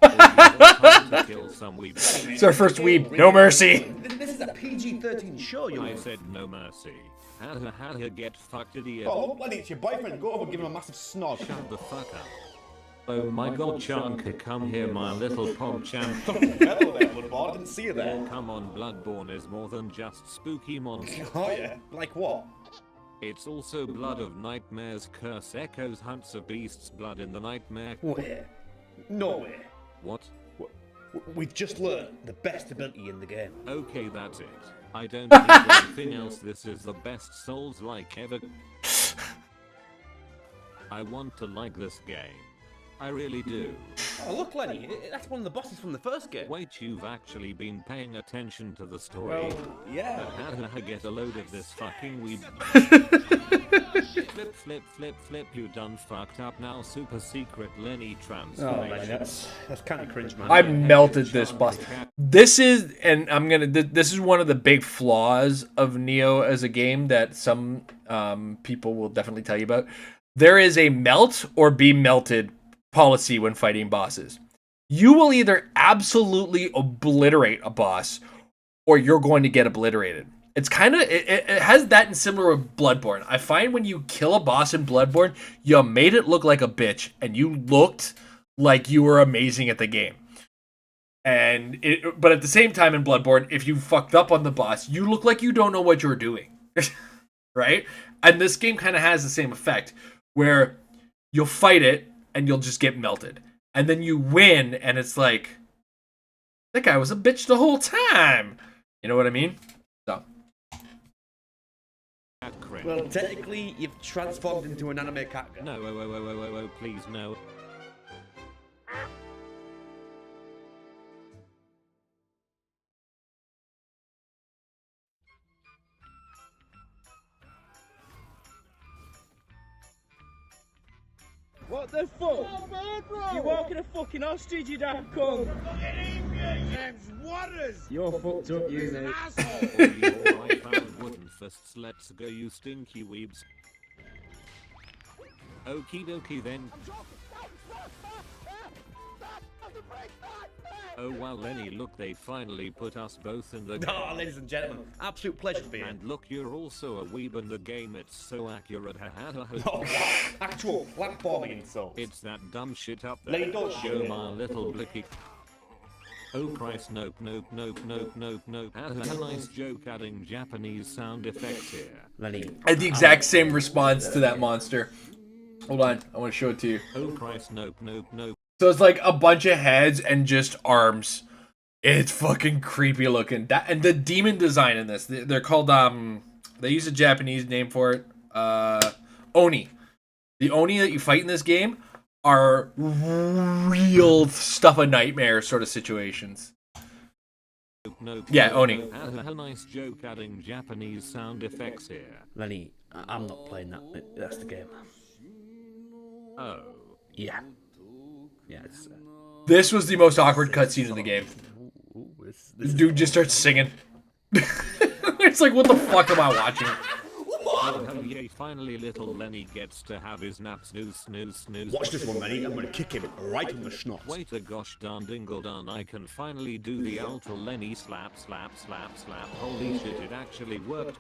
S4: Oh, you want time to kill some weeb.
S1: It's our first weeb. No mercy.
S3: This is a PG-13 show, you
S4: I
S3: know.
S4: said no mercy. How to get fucked, idiot.
S3: Oh, look, Lenny, it's your boyfriend. Go over and give him a massive snog.
S4: Shut the fuck up. Oh my god, Chanka, come here, my little pog champ.
S3: Hello there, Bloodborne. I didn't see you there.
S4: Come on, Bloodborne is more than just spooky monster.
S3: Oh, yeah. Like what?
S4: It's also blood of nightmares, curse echoes, hunts of beasts, blood in the nightmare.
S3: Where? No way.
S4: What?
S3: We've just learned the best ability in the game.
S4: Okay, that's it. I don't need anything else. This is the best Souls-like ever. I want to like this game. I really do.
S3: Oh, look, Lenny, that's one of the bosses from the first game.
S4: Wait, you've actually been paying attention to the story.
S3: Well, yeah.
S4: But how did I get a load of this fucking weeb? Flip, flip, flip, flip, you done fucked up now. Super secret Lenny
S3: Oh,
S4: transformation.
S3: Lenny, that's kind of cringe, man.
S1: I melted this boss. This is, and this is one of the big flaws of Neo as a game that some people will definitely tell you about. There is a melt or be melted policy when fighting bosses. You will either absolutely obliterate a boss or you're going to get obliterated. It's kind of, it has that in similar with Bloodborne. I find when you kill a boss in Bloodborne, you made it look like a bitch and you looked like you were amazing at the game. But at the same time in Bloodborne, if you fucked up on the boss, you look like you don't know what you're doing. Right? And this game kind of has the same effect where you'll fight it and you'll just get melted. And then you win, and it's like, that guy was a bitch the whole time. You know what I mean? So.
S3: Well, technically, you've transformed into an anime cat girl.
S4: No, whoa, please, no.
S7: What the fuck? You're walking a fucking ostrich, you damn cunt! You're fucked up, you mate.
S4: Oh, I found wooden fists. Let's go, you stinky weebs. Okie dokie then. Oh wow, Lenny, look, they finally put us both in the
S3: Oh, ladies and gentlemen, absolute pleasure to be here.
S4: And look, you're also a weeb in the game, it's so accurate.
S3: Oh, wow. Actual platforming insults.
S4: It's that dumb shit up there.
S3: Lenny, don't
S4: Show
S3: shoot
S4: my little blicky. Oh Christ, nope. Had a nice joke adding Japanese sound effects here.
S3: Lenny.
S1: I had the exact same response to that monster. Hold on, I want to show it to you.
S4: Oh Christ, nope.
S1: So it's like a bunch of heads and just arms. It's fucking creepy looking. That and the demon design in this, they're called they use a Japanese name for it. Oni. The Oni that you fight in this game are real stuff of nightmare sort of situations. Yeah, Oni.
S4: Had a nice joke adding Japanese sound effects here.
S3: Lenny, I'm not playing that. That's the game.
S4: Oh.
S3: Yeah. Yeah, it's...
S1: This was the most awkward cutscene in the game.
S3: This
S1: Dude just starts singing. It's like, what the fuck am I watching?
S4: Oh hell yeah, finally little Lenny gets to have his nap. Snooze.
S3: Watch this one, Lenny. I'm gonna kick him right in the schnoz.
S4: Wait a gosh darn dingle darn, I can finally do the ultra Lenny slap. Holy shit, it actually worked.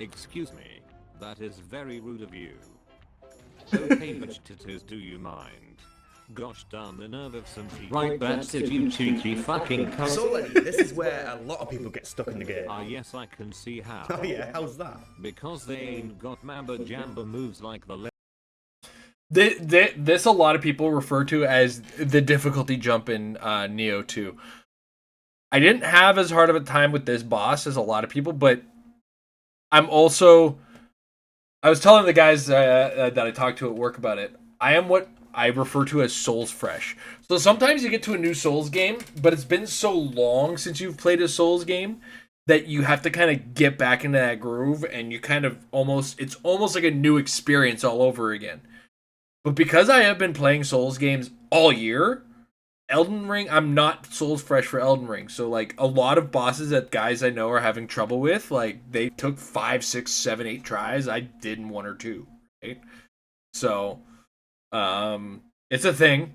S4: Excuse me, that is very rude of you. Okay, but Tues, do you mind? Gosh darn the nerve of some people.
S8: Right, that's it, you cheeky fucking cunt.
S3: So, Lenny, this is where a lot of people get stuck in the game.
S4: Ah yes, I can see how.
S3: Oh yeah, how's that?
S4: Because they ain't got mamba jamba moves like the
S1: This a lot of people refer to as the difficulty jump in Neo 2. I didn't have as hard of a time with this boss as a lot of people, but I was telling the guys that I talked to at work about it. I am what I refer to as Souls fresh. So sometimes you get to a new Souls game, but it's been so long since you've played a Souls game that you have to kind of get back into that groove, and you kind of it's almost like a new experience all over again. But because I have been playing Souls games all year, Elden Ring, I'm not Souls fresh for Elden Ring. So like a lot of bosses that guys I know are having trouble with, like they took 5, 6, 7, 8 tries. I did in 1 or 2, right? So it's a thing.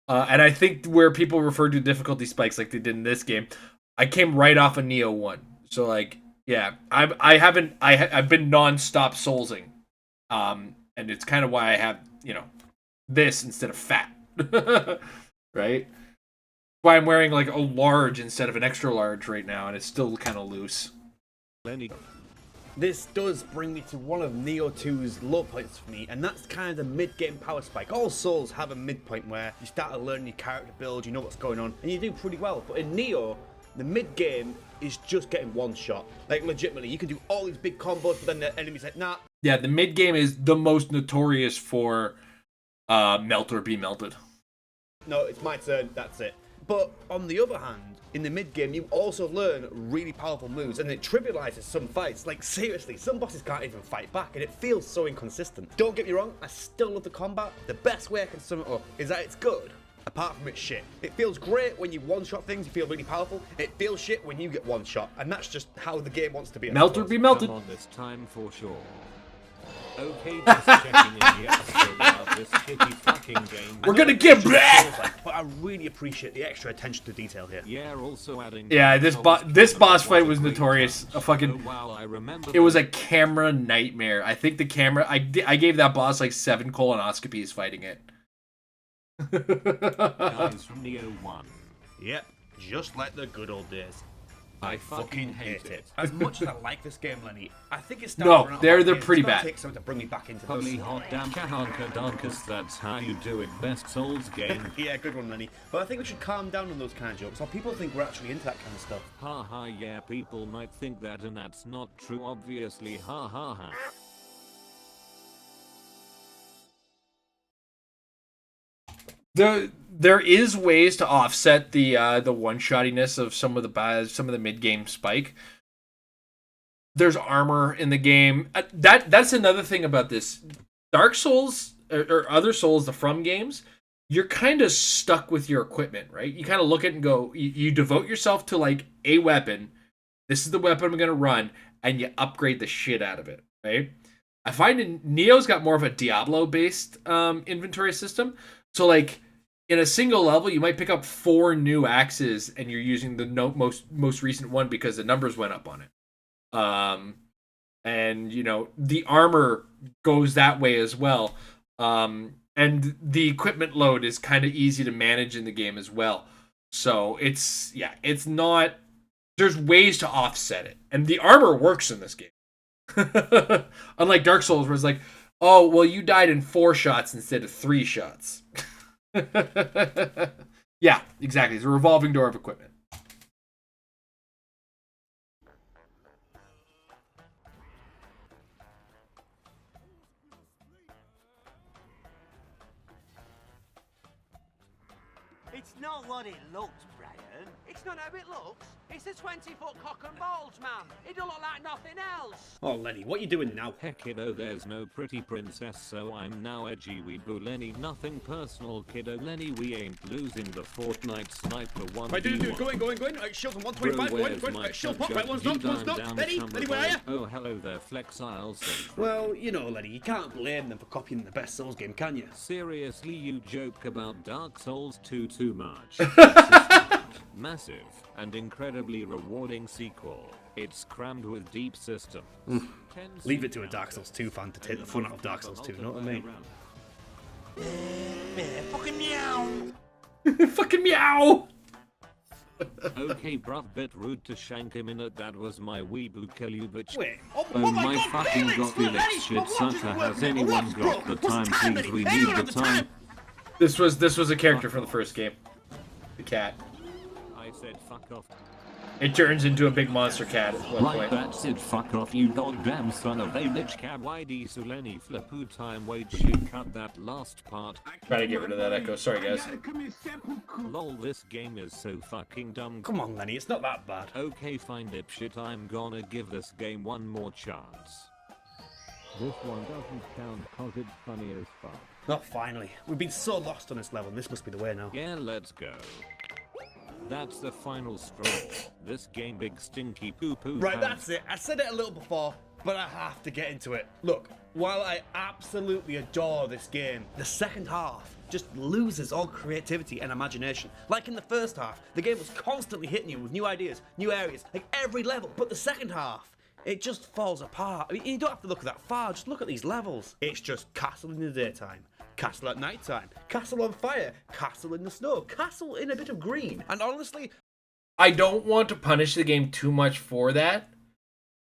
S1: And I think where people refer to difficulty spikes like they did in this game, I came right off of Neo 1. So like, yeah, I've been non-stop soulsing. And it's kind of why I have, this instead of fat. Right? Why I'm wearing like a large instead of an extra large right now, and it's still kind of loose.
S4: Lenny.
S3: This does bring me to one of Neo 2's low points for me, and that's kind of the mid-game power spike. All Souls have a midpoint where you start to learn your character build, you know what's going on, and you do pretty well. But in Neo, the mid-game is just getting one shot. Like, legitimately, you can do all these big combos, but then the enemy's like, nah.
S1: Yeah, the mid-game is the most notorious for melt or be melted.
S3: No, it's my turn, that's it. But on the other hand, in the mid-game, you also learn really powerful moves, and it trivializes some fights. Like, seriously, some bosses can't even fight back, and it feels so inconsistent. Don't get me wrong, I still love the combat. The best way I can sum it up is that it's good, apart from it's shit. It feels great when you one-shot things, you feel really powerful. It feels shit when you get one-shot, and that's just how the game wants to be.
S1: Melt or be melted.
S4: Come on this time for sure. Okay, just checking in the episode about this shitty fucking game.
S1: We're gonna get
S3: But I really appreciate the extra attention to detail here.
S4: Yeah, also adding.
S1: Yeah, this boss fight was notorious. A fucking.
S4: Oh, wow, I remember.
S1: It was a camera nightmare. I think the camera. I gave that boss like 7 colonoscopies fighting it.
S4: Guys from Neo 1.
S3: Yep, just like the good old days.
S4: I fucking hate it.
S3: As much as I like this game, Lenny, I think it's
S1: No, they're pretty bad.
S3: Take something to bring me back into
S4: Holy
S3: this.
S4: hot damn kahonka donkus, that's how you do it. Best Souls game.
S3: Yeah, good one, Lenny. But I think we should calm down on those kind of jokes, or people think we're actually into that kind of stuff.
S4: Ha ha, yeah, people might think that, and that's not true, obviously. Ha ha ha.
S1: There is ways to offset the one-shottiness of some of the mid-game spike. There's armor in the game. That's another thing about this. Dark Souls or other Souls, the From games, you're kind of stuck with your equipment, right? You kind of look at it and go, you devote yourself to like a weapon. This is the weapon I'm going to run, and you upgrade the shit out of it, right? I find Neo's got more of a Diablo-based inventory system. So like in a single level, you might pick up 4 new axes, and you're using the most recent one because the numbers went up on it. And you know the armor goes that way as well. And the equipment load is kind of easy to manage in the game as well. So it's not. There's ways to offset it, and the armor works in this game. Unlike Dark Souls, where it's like, oh, well, you died in 4 shots instead of 3 shots. Yeah, exactly. It's a revolving door of equipment.
S9: It's not what it looks, Brian. It's not how it looks. It's a 20-foot cock and balls, man. It don't look like nothing else.
S3: Oh, Lenny, what you doing now?
S4: Heck, kiddo, there's no pretty princess, so I'm now edgy weeboo Lenny. Nothing personal, kiddo. Lenny, we ain't losing the Fortnite sniper 1v1.
S3: Right, dude, going. Right, shield from 125, going. Right, shield pop, right, one's knocked. Lenny, where are you?
S4: Oh, hello there, Flex Isles.
S3: Well, you know, Lenny, you can't blame them for copying the best Souls game, can you?
S4: Seriously, you joke about Dark Souls 2 too much. Massive and incredibly rewarding sequel. It's crammed with deep systems.
S3: Leave it to a Dark Souls 2 fan to take the fun out of Dark Souls 2, you know what I mean?
S9: Fucking meow.
S1: Fucking meow!
S4: Okay, bruv, bit rude to shank a minute. That was my weeboo kill you, bitch.
S3: Wait,
S4: Oh my fucking god, Felix shit sucker. Has anyone got the time, please? We need the time.
S1: This was a character from the first game. The cat.
S4: I said fuck off.
S1: It turns into a big monster cat at one
S8: Right,
S1: point.
S8: that's it. Fuck off, you goddamn son of a bitch.
S4: YD Suleni flipu time. Wait, she cut that last part.
S1: Trying to get rid of that echo. Sorry, guys.
S4: Lol, this game is so fucking dumb.
S3: Come on, Lenny, it's not that bad.
S4: Okay, fine, dipshit. I'm gonna give this game one more chance. This one doesn't count cause it's funny as fuck.
S3: Not finally. We've been so lost on this level, and this must be the way now.
S4: Yeah, let's go. That's the final straw. This game big stinky poo-poo.
S3: Right, that's it. I said it a little before, but I have to get into it. Look, while I absolutely adore this game, the second half just loses all creativity and imagination. Like in the first half, the game was constantly hitting you with new ideas, new areas, like every level. But the second half, it just falls apart. I mean, you don't have to look that far, just look at these levels. It's just castle in the daytime, castle at nighttime, castle on fire, castle in the snow, castle in a bit of green. And honestly,
S1: I don't want to punish the game too much for that,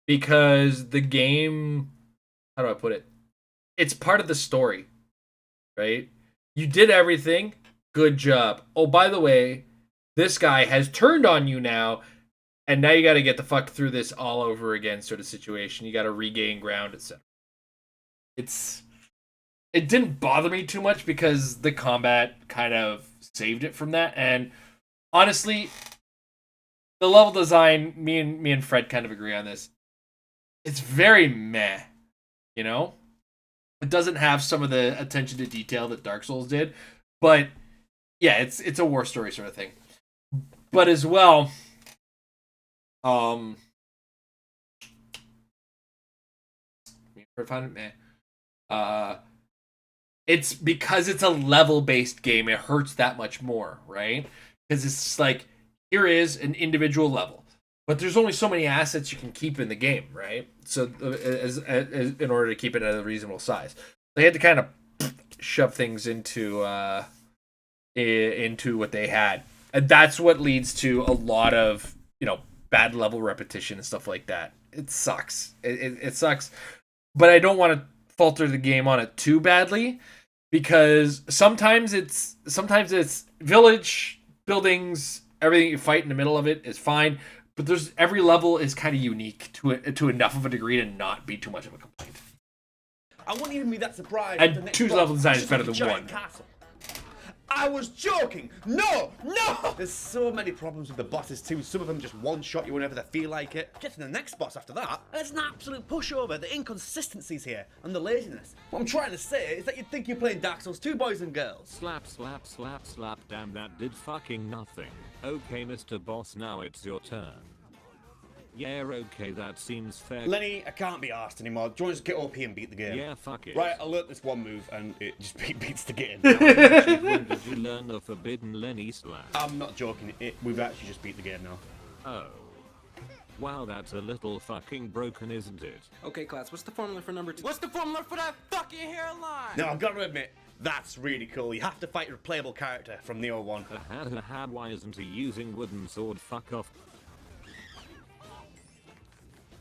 S1: because the game, how do I put it? It's part of the story, right? You did everything, good job. Oh, by the way, this guy has turned on you now, and now you got to get the fuck through this all over again sort of situation. You got to regain ground, etc. It didn't bother me too much because the combat kind of saved it from that. And honestly, the level design, me and Fred kind of agree on this. It's very meh, you know? It doesn't have some of the attention to detail that Dark Souls did, but yeah, it's a war story sort of thing. But as well, it's because it's a level-based game, it hurts that much more, right? Because it's like, here is an individual level, but there's only so many assets you can keep in the game, right? So as in order to keep it at a reasonable size, they had to kind of shove things into what they had, and that's what leads to a lot of, you know, bad level repetition and stuff like that. It sucks. It sucks, but I don't want to falter the game on it too badly, because sometimes it's village buildings, everything you fight in the middle of it is fine, but every level is kind of unique to enough of a degree to not be too much of a complaint.
S3: I wouldn't even be that surprised.
S1: And Tues level design is better than one.
S3: Castle. I was joking! No! There's so many problems with the bosses too. Some of them just one-shot you whenever they feel like it. Get to the next boss after that, and it's an absolute pushover. The inconsistencies here, and the laziness. What I'm trying to say is that you'd think you're playing Dark Souls 2, boys and girls.
S4: Slap, slap, slap, slap. Damn, that did fucking nothing. Okay, Mr. Boss, now it's your turn. Yeah, okay, that seems fair.
S3: Lenny, I can't be arsed anymore. Do you want to just get OP and beat the game?
S4: Yeah, fuck it.
S3: Right, I learnt this one move, and it just beats the game.
S4: learn the forbidden Lenny slash.
S3: I'm not joking. We've actually just beat the game now.
S4: Oh. Wow, that's a little fucking broken, isn't it?
S10: Okay, class, what's the formula for number 2? What's the formula for that fucking hairline?
S3: Now, I've got to admit, that's really cool. You have to fight your playable character from Neo 1.
S4: Why isn't he using wooden sword? Fuck off.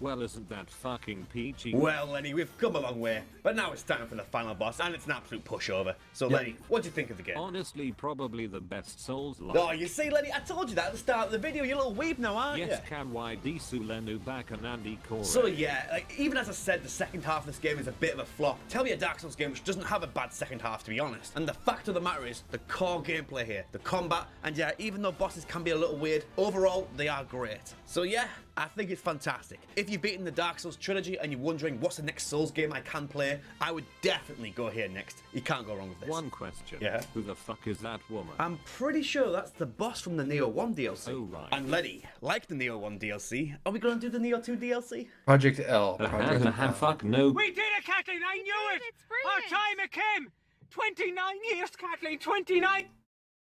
S4: Well, isn't that fucking peachy?
S3: Well, Lenny, we've come a long way, but now it's time for the final boss, and it's an absolute pushover. So, Lenny, what do you think of the game?
S4: Honestly, probably the best Souls-like.
S3: Oh, you see, Lenny, I told you that at the start of the video. You're a little weeb now, aren't you?
S4: Yes, can YD Sulenu back and Andy Corey.
S3: So yeah, like, even as I said, the second half of this game is a bit of a flop. Tell me a Dark Souls game which doesn't have a bad second half, to be honest. And the fact of the matter is, the core gameplay here, the combat, and yeah, even though bosses can be a little weird, overall, they are great. So yeah, I think it's fantastic. If you've beaten the Dark Souls trilogy and you're wondering what's the next Souls game I can play, I would definitely go here next. You can't go wrong with this.
S4: One question.
S3: Yeah?
S4: Who the fuck is that woman?
S3: I'm pretty sure that's the boss from the Neo 1 DLC.
S4: Oh, right.
S3: And Lenny, like the Neo 1 DLC, are we going to do the Neo 2 DLC?
S1: Project L. Project L.
S4: Fuck no.
S6: We did it, Kathleen! I knew it! Our time it came! 29 years, Kathleen! 29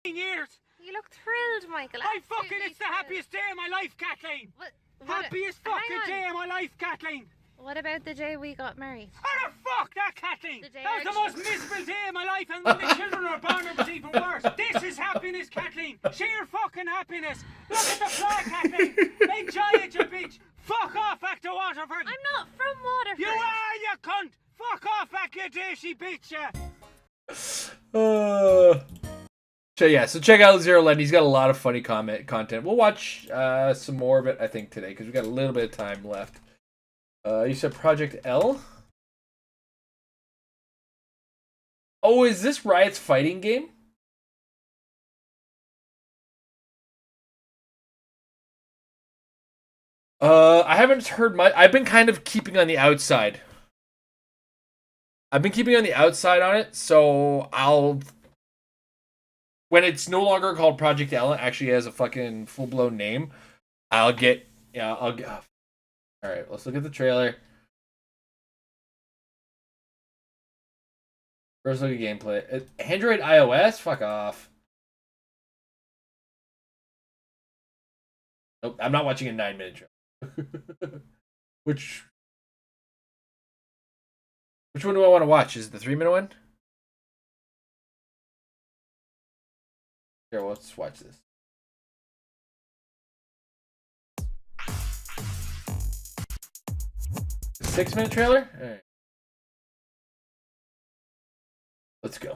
S6: years!
S5: You look thrilled, Michael.
S6: It's the happiest day of my life, Kathleen! Happiest fucking day of my life, Kathleen!
S5: What about the day we got married?
S6: Oh, fuck that, Kathleen!
S5: The day
S6: That was the
S5: our
S6: most miserable day of my life, and when the children were born, it was even worse. This is happiness, Kathleen! Sheer fucking happiness! Look at the flag, Kathleen! Enjoy it, you bitch! Fuck off back to Waterford!
S5: I'm not from Waterford.
S6: You are, you cunt! Fuck off back, you dirty bitch, yeah!
S1: So yeah, so check out Zero Lend. He's got a lot of funny content. We'll watch some more of it, I think, today, because we got a little bit of time left. You said Project L? Oh, is this Riot's fighting game? I haven't heard much. I've been kind of keeping on the outside. on it, so when it's no longer called Project L, it actually has a fucking full-blown name, I'll get... Alright, let's look at the trailer. First look at gameplay. Android, iOS? Fuck off. Nope, I'm not watching a 9-minute trailer. Which one do I want to watch? Is it the 3-minute one? Here, let's watch this. 6-minute trailer? Alright. Let's go.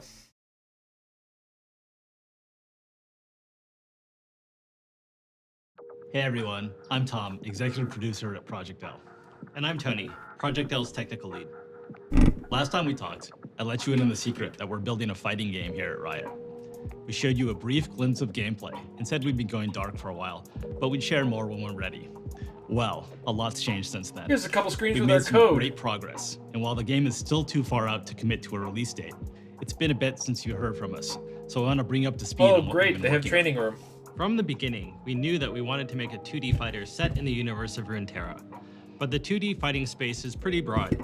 S11: Hey everyone, I'm Tom, executive producer at Project L. And I'm Tony, Project L's technical lead. Last time we talked, I let you in on the secret that we're building a fighting game here at Riot. We showed you a brief glimpse of gameplay and said we'd be going dark for a while, but we'd share more when we're ready. Well, a lot's changed since then.
S1: Here's a couple screens
S11: We've
S1: with
S11: made
S1: our
S11: some
S1: code.
S11: great progress, and while the game is still too far out to commit to a release date, it's been a bit since you heard from us, so I want to bring up to speed on what we've
S1: great,
S11: been
S1: they have
S11: working
S1: training
S11: on.
S1: room.
S11: From the beginning, we knew that we wanted to make a 2D fighter set in the universe of Runeterra, but the 2D fighting space is pretty broad.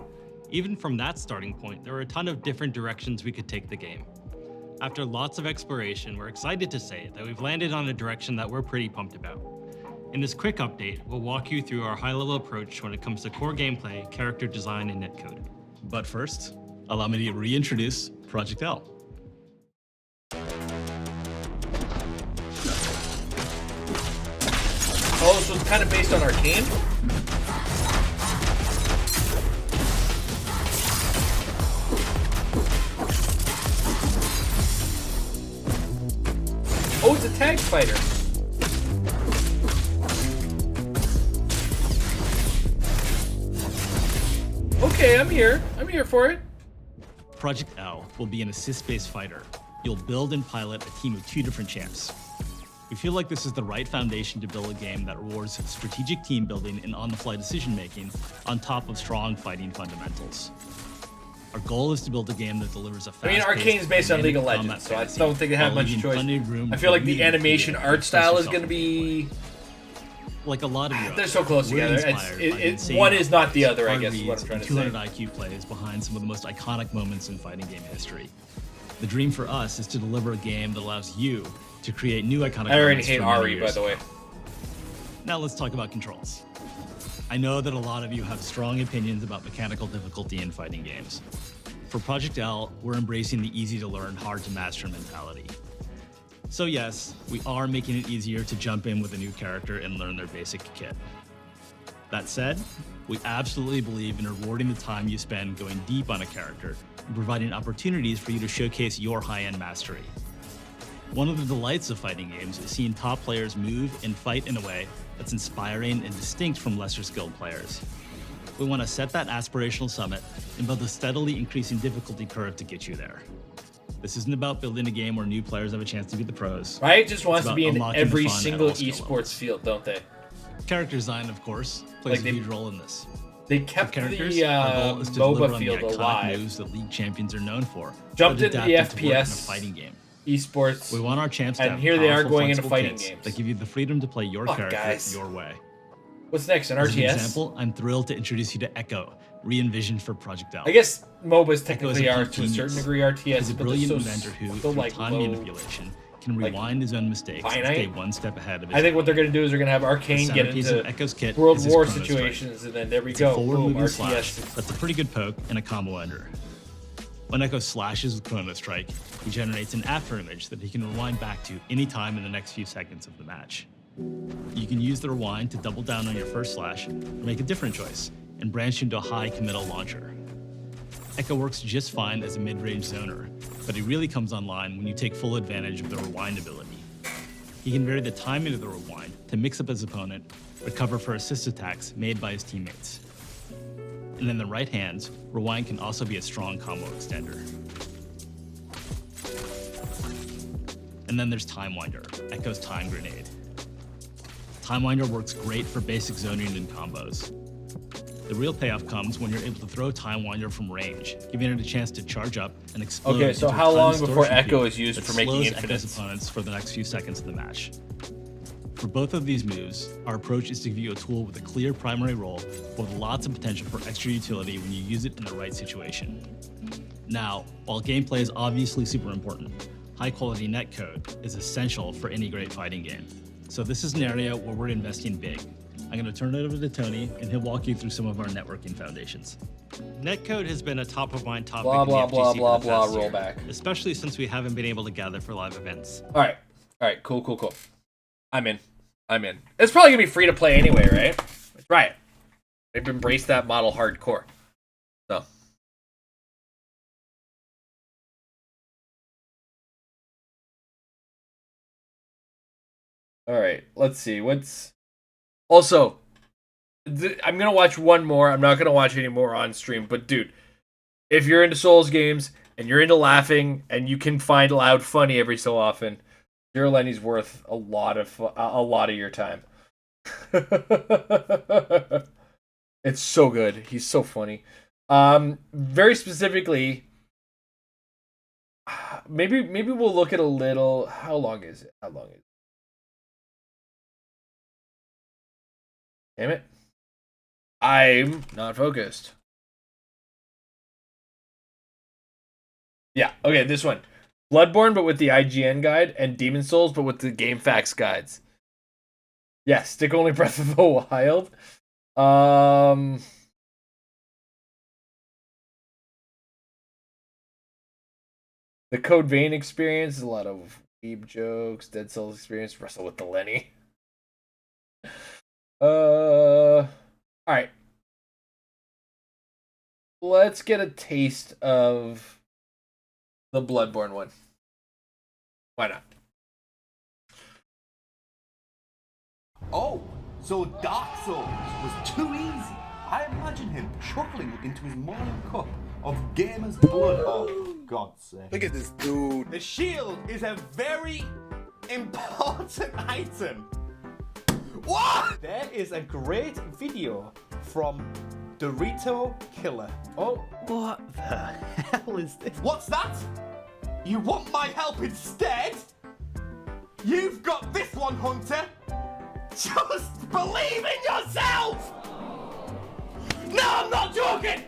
S11: Even from that starting point, there were a ton of different directions we could take the game. After lots of exploration, we're excited to say that we've landed on a direction that we're pretty pumped about. In this quick update, we'll walk you through our high-level approach when it comes to core gameplay, character design, and netcode. But first, allow me to reintroduce Project L.
S1: Oh, so it's kind of based on Arcane? Oh, it's a tag fighter. Okay, I'm here. I'm here for it.
S11: Project L will be an assist-based fighter. You'll build and pilot a team of 2 different champs. We feel like this is the right foundation to build a game that rewards strategic team building and on-the-fly decision-making on top of strong fighting fundamentals. Our goal is to build a game that delivers a fast-paced,
S1: I mean, Arcane's based on League of Legends, so I don't think they have much choice. I feel like the animation art style is going to be...
S11: Like a lot of heroes,
S1: they're so close together. One is not the other, I guess, is what I'm trying to say.
S11: 200 IQ plays behind some of the most iconic moments in fighting game history. The dream for us is to deliver a game that allows you to create new iconic
S1: I already
S11: moments
S1: hate
S11: for many
S1: Ari, by
S11: years
S1: the
S11: to
S1: way.
S11: come. Now let's talk about controls. I know that a lot of you have strong opinions about mechanical difficulty in fighting games. For Project L, we're embracing the easy to learn, hard to master mentality. So yes, we are making it easier to jump in with a new character and learn their basic kit. That said, we absolutely believe in rewarding the time you spend going deep on a character and providing opportunities for you to showcase your high-end mastery. One of the delights of fighting games is seeing top players move and fight in a way that's inspiring and distinct from lesser skilled players. We want to set that aspirational summit and build a steadily increasing difficulty curve to get you there. This isn't about building a game where new players have a chance to be the pros.
S1: Riot just wants
S11: It's
S1: to be
S11: about
S1: in
S11: unlocking the
S1: every
S11: fun at
S1: single
S11: all skill
S1: esports
S11: levels.
S1: field, don't they?
S11: Character design, of course, plays
S1: Like
S11: a huge role in this.
S1: They
S11: For
S1: kept
S11: characters,
S1: the
S11: our goal is to deliver
S1: MOBA
S11: on the
S1: field
S11: iconic
S1: alive.
S11: moves that League champions are known for,
S1: Jumped
S11: but
S1: into the
S11: adapted to work in a
S1: FPS
S11: fighting game.
S1: esports.
S11: We want our champs to
S1: and
S11: have
S1: here they are
S11: powerful,
S1: going into
S11: flexible
S1: fighting
S11: kits
S1: games.
S11: that give you the freedom to play your
S1: Fuck,
S11: character
S1: guys.
S11: your way.
S1: What's next? An
S11: As an
S1: RTS?
S11: example, I'm thrilled to introduce you to Echo, re-envisioned for Project L.
S1: I guess MOBAs
S11: Echo is
S1: technically
S11: a
S1: are
S11: punk
S1: to a certain
S11: genius.
S1: degree
S11: He's
S1: RTS,
S11: a
S1: but they're
S11: brilliant
S1: so
S11: inventor who,
S1: still
S11: through
S1: like
S11: time
S1: low.
S11: manipulation, can
S1: like,
S11: rewind his own mistakes and
S1: finite.
S11: stay one step ahead of his
S1: I think what
S11: opponent.
S1: they're going to do is they're going to have Arcane
S11: The
S1: get
S11: centerpiece
S1: into
S11: of Echo's kit
S1: World
S11: is his
S1: War
S11: Chrono Strike.
S1: situations, and then there we
S11: It's a
S1: go.
S11: forward
S1: Boom,
S11: moving slash
S1: RTS.
S11: that's a pretty good poke and a combo ender. When Echo slashes with Chrono Strike, he generates an after image that he can rewind back to any time in the next few seconds of the match. You can use the rewind to double down on your first slash or make a different choice and branch into a high committal launcher. Echo works just fine as a mid-range zoner, but he really comes online when you take full advantage of the rewind ability. He can vary the timing of the rewind to mix up his opponent or cover for assist attacks made by his teammates. And in the right hands, rewind can also be a strong combo extender. And then there's Time Winder, Echo's time grenade. Time Winder works great for basic zoning and combos. The real payoff comes when you're able to throw Time Winder from range, giving it a chance to charge up and explode.
S1: Okay, so
S11: into a
S1: how
S11: time
S1: long before
S11: distortion
S1: Echo
S11: field
S1: is used
S11: that
S1: for making
S11: slows
S1: infinites?
S11: Echo's opponents for the next few seconds of the match. For both of these moves, our approach is to give you a tool with a clear primary role, with lots of potential for extra utility when you use it in the right situation. Now, while gameplay is obviously super important, high-quality netcode is essential for any great fighting game. So this is an area where we're investing big. I'm going to turn it over to Tony, and he'll walk you through some of our networking foundations. Netcode has been a top-of-mind topic
S1: Blah,
S11: in the
S1: blah,
S11: FGC
S1: blah,
S11: for
S1: blah,
S11: the
S1: blah,
S11: past year,
S1: rollback.
S11: especially since we haven't been able to gather for live events.
S1: All right, cool. I'm in. It's probably gonna be free to play anyway, right? It's Riot. They've embraced that model hardcore. So. All right, let's see. What's also? I'm gonna watch one more. I'm not gonna watch any more on stream. But dude, if you're into Souls games and you're into laughing and you can find loud funny every so often, Zero Lenny's worth a lot of your time. It's so good. He's so funny. Very specifically, maybe we'll look at a little. How long is it? Damn it. I'm not focused. Yeah, okay, this one. Bloodborne, but with the IGN guide, and Demon Souls, but with the GameFAQs guides. Yeah, stick only Breath of the Wild. The Code Vein experience is a lot of weeb jokes. Dead Cells experience, wrestle with the Lenny. Alright. Let's get a taste of the Bloodborne one. Why not?
S3: Oh, so Dark Souls was too easy. I imagine him chuckling into his morning cup of gamer's blood. Oh, God's sake.
S10: Look at this dude.
S3: The shield is a very important item. What? There is a great video from Dorito Killer. Oh, what the hell is this? What's that? You want my help instead? You've got this one, Hunter. Just believe in yourself! No, I'm not joking!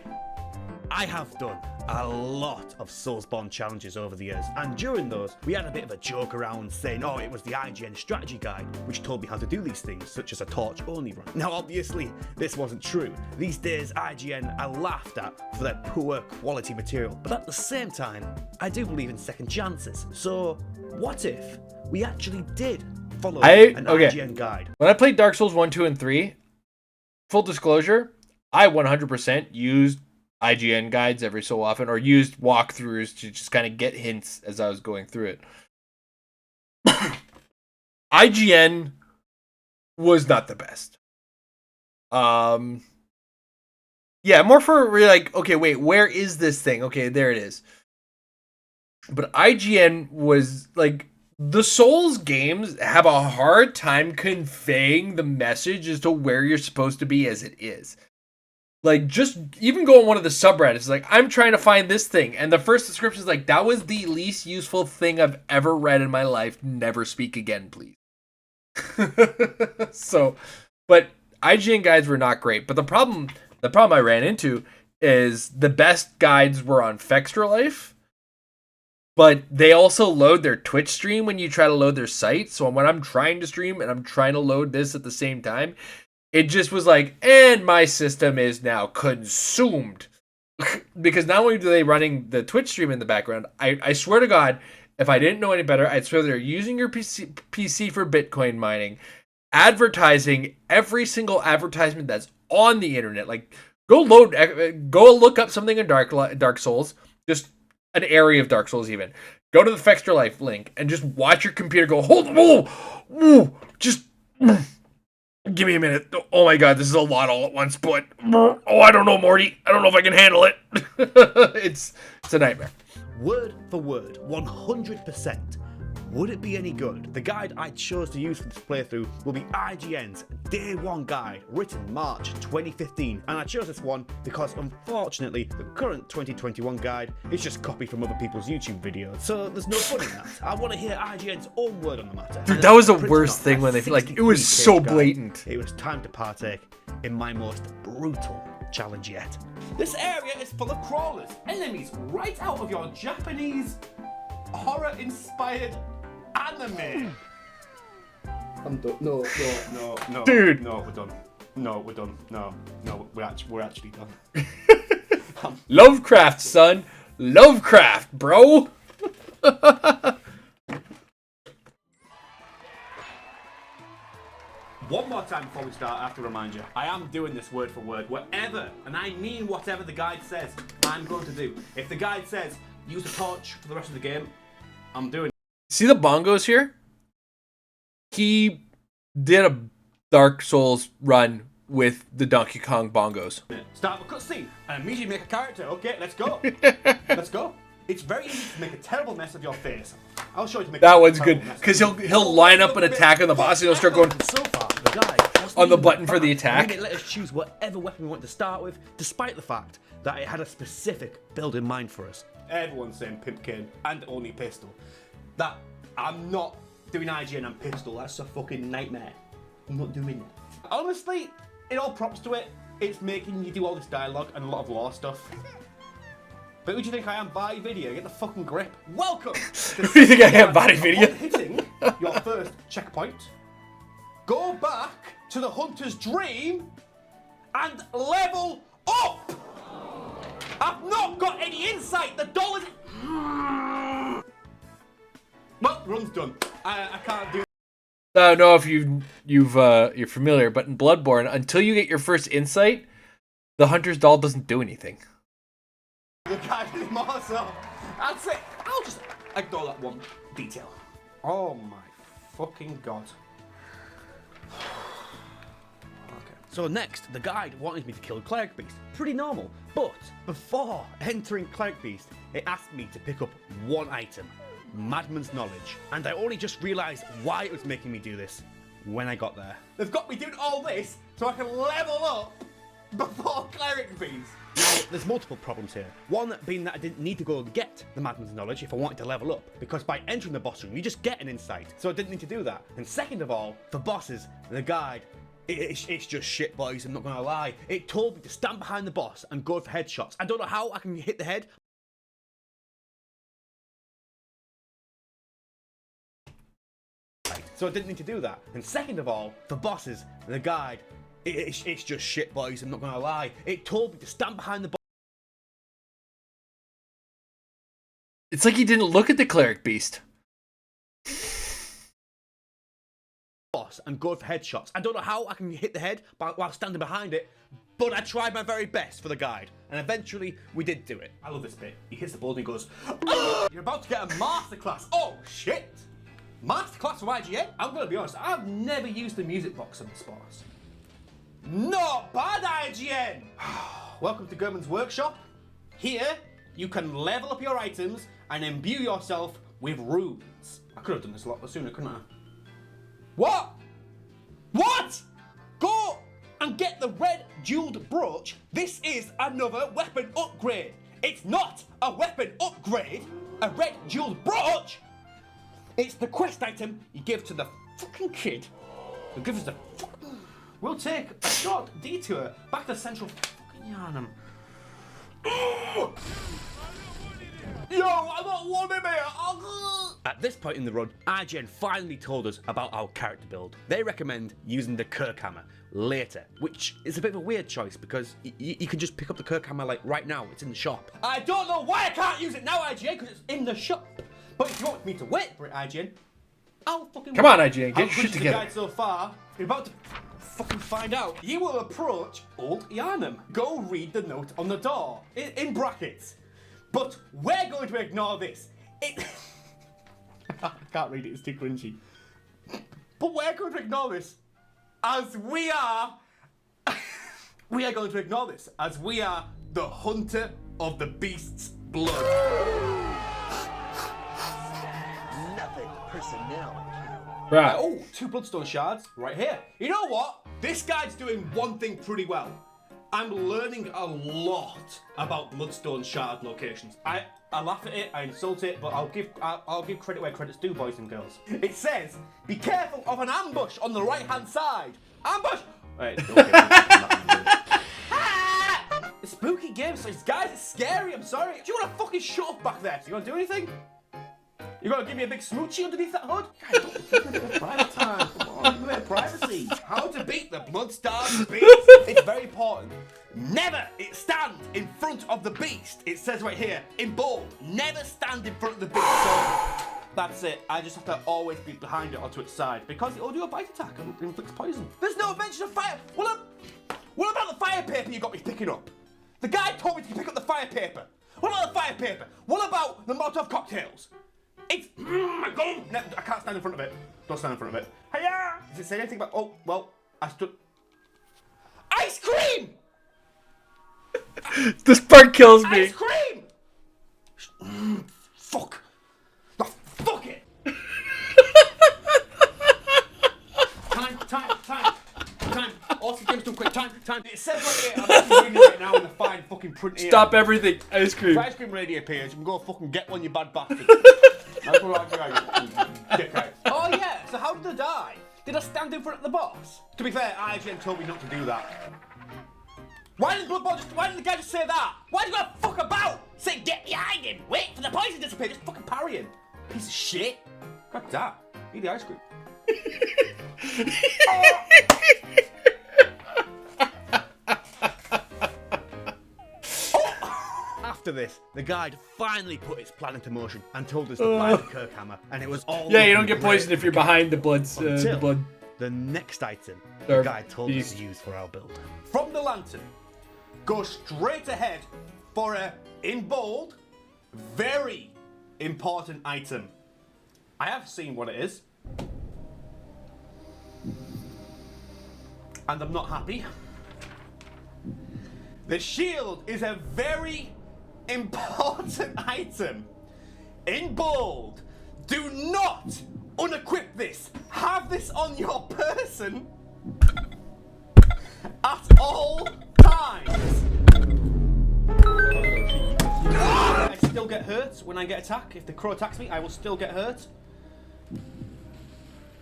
S3: I have done a lot of Soulsborne challenges over the years, and during those, we had a bit of a joke around saying, oh, it was the IGN strategy guide which told me how to do these things, such as a torch-only run. Now, obviously, this wasn't true. These days, IGN are laughed at for their poor quality material, but at the same time, I do believe in second chances. So, what if we actually did follow an IGN guide?
S1: When I played Dark Souls 1, 2, and 3, full disclosure, I 100% used IGN guides every so often, or used walkthroughs to just kind of get hints as I was going through it. IGN was not the best. Yeah, more for really like, okay, wait, where is this thing? Okay, there it is. But IGN was like, the Souls games have a hard time conveying the message as to where you're supposed to be as it is. Like, just even go on one of the subreddits, like, I'm trying to find this thing. And the first description is like, that was the least useful thing I've ever read in my life. Never speak again, please. So, but IGN guides were not great. But the problem I ran into is the best guides were on Fextra Life. But they also load their Twitch stream when you try to load their site. So when I'm trying to stream and I'm trying to load this at the same time, it just was like, and my system is now consumed. Because not only do they running the Twitch stream in the background, I swear to God, if I didn't know any better, I'd swear they're using your PC for Bitcoin mining, advertising every single advertisement that's on the internet. Like, go look up something in Dark Souls, just an area of Dark Souls even. Go to the Fextra Life link and just watch your computer go, just give me a minute. Oh my God, this is a lot all at once, but I don't know, Morty. I don't know if I can handle it. It's a nightmare.
S3: Word for word, 100%. Would it be any good? The guide I chose to use for this playthrough will be IGN's Day 1 guide, written March 2015. And I chose this one because, unfortunately, the current 2021 guide is just copied from other people's YouTube videos. So there's no fun in that. I want to hear IGN's own word on the matter.
S1: Dude, that was the worst thing when they feel like it was so blatant.
S3: It was time to partake in my most brutal challenge yet. This area is full of crawlers, enemies right out of your Japanese horror-inspired anime. I'm done. No.
S1: Dude.
S3: No, we're done. No, we're done. No, we're actually done.
S1: Lovecraft, son. Lovecraft, bro.
S3: One more time before we start, I have to remind you, I am doing this word for word. Whatever, and I mean whatever the guide says, I'm going to do. If the guide says, use a torch for the rest of the game, I'm doing it.
S1: See the bongos here? He did a Dark Souls run with the Donkey Kong bongos.
S3: Start with a cutscene and immediately make a character. Okay, let's go. Let's go. It's very easy to make a terrible mess of your face. I'll show you to make
S1: that one's good because he'll line up an attack on the boss and he'll start going
S3: so far, the guide
S1: on the button for the attack.
S3: It let us choose whatever weapon we want to start with, despite the fact that it had a specific build in mind for us. Everyone's saying pimp cane and only pistol. That I'm not doing IGN and pistol. That's a fucking nightmare. I'm not doing it. Honestly, it all props to it. It's making you do all this dialogue and a lot of lore stuff. But who do you think I am, body video? Get the fucking grip. Welcome.
S1: Who do you think I am, body video?
S3: Hitting your first checkpoint. Go back to the hunter's dream and level up. I've not got any insight. The dollars. Well, run's done. I can't do.
S1: I don't know if you're familiar, but in Bloodborne, until you get your first insight, the hunter's doll doesn't do anything.
S3: The guy anymore, so I'd say I'll just ignore that one detail. Oh my fucking god. Okay. So next, the guide wanted me to kill Cleric Beast. Pretty normal. But before entering Cleric Beast, it asked me to pick up one item. Madman's Knowledge. And I only just realised why it was making me do this when I got there. They've got me doing all this so I can level up before Cleric Beast. Now, there's multiple problems here. One being that I didn't need to go and get the Madman's Knowledge if I wanted to level up, because by entering the boss room, you just get an insight, so I didn't need to do that. And second of all, for bosses, the guide, it's just shit, boys, I'm not gonna lie. It told me to stand behind the boss and go for headshots. I don't know how I can hit the head, so I didn't need to do that. And second of all, for bosses, the guide, it's just shit, boys, I'm not gonna lie. It told me to stand behind the
S1: It's like he didn't look at the cleric beast.
S3: boss and go for headshots. I don't know how I can hit the head while standing behind it, but I tried my very best for the guide, and eventually we did do it. I love this bit. He hits the board and he goes, "Ugh! You're about to get a masterclass." Oh shit! Masterclass from IGN? I'm gonna be honest, I've never used the music box on this boss. Not bad, IGN! Welcome to German's workshop. Here, you can level up your items and imbue yourself with runes. I could have done this a lot sooner, couldn't I? What? What? Go and get the red jeweled brooch. This is another weapon upgrade. It's not a weapon upgrade. A red jeweled brooch. It's the quest item you give to the fucking kid who gives us the We'll take a short detour back to central fucking Yarnum. Yo, I got one in here. At this point in the run, IGN finally told us about our character build. They recommend using the Kirk hammer later, which is a bit of a weird choice because you can just pick up the Kirk hammer like right now. It's in the shop. I don't know why I can't use it now, IGN, because it's in the shop. But if you want me to wait for it, IGN, I'll fucking
S1: Come on, IGN, get your shit
S3: the
S1: together.
S3: guide so far. You're about to fucking find out. You will approach Old Yarnum. Go read the note on the door in brackets. But we're going to ignore this. I can't read it, it's too cringy. But we're going to ignore this as we are... we are going to ignore this as we are the hunter of the beast's blood. Nothing personnel.
S1: Right.
S3: Oh, 2 bloodstone shards right here. You know what? This guide's doing one thing pretty well. I'm learning a lot about bloodstone shard locations. I laugh at it, I insult it, but I'll give credit where credit's due, boys and girls. It says, be careful of an ambush on the right-hand side. Ambush! Wait, okay. Spooky game, so guys, it's scary, I'm sorry. Do you want to fucking shut up back there? You want to do anything? You gonna give me a big smoochie underneath that hood? Guys, don't give me a bit of private time. Come on, give me a bit of privacy. How to beat the Bloodstarved beast. It's very important. Never stand in front of the beast. It says right here, in bold, never stand in front of the beast. So, that's it. I just have to always be behind it or to its side because it'll do a bite attack and inflicts poison. There's no mention of fire. What about the fire paper you got me picking up? The guy told me to pick up the fire paper. What about the fire paper? What about the Molotov cocktails? It's no, I can't stand in front of it. Don't stand in front of it. Hiya! Does it say anything about? Oh well, I stood. Ice cream.
S1: This part kills me.
S3: Ice cream. Fuck. No, fuck it. Time. Also, game's too quick. Time. It says right here. I'm actually reading it right now in the fine fucking print here.
S1: Stop everything. Ice cream.
S3: Ice cream radio appears. You can go fucking get one, you bad bastard. That's what I'm doing. Dickhead. Oh yeah, so how did I die? Did I stand in front of the boss? To be fair, IGN told me not to do that. Why didn't the guy just say that? Why did you go fuck about? Say get behind him, wait for the poison to disappear, just fucking parry him. Piece of shit. God damn, eat the ice cream. After this, the guide finally put its plan into motion and told us to buy the Kirk hammer, and it was all.
S1: Yeah, you don't get poisoned if you're behind the blood.
S3: The next item the guide told us to use for our build. From the lantern, go straight ahead for a, in bold, very important item. I have seen what it is, and I'm not happy. The shield is a very important item. In bold, do not unequip this. Have this on your person at all times. I still get hurt when I get attacked. If the crow attacks me, I will still get hurt.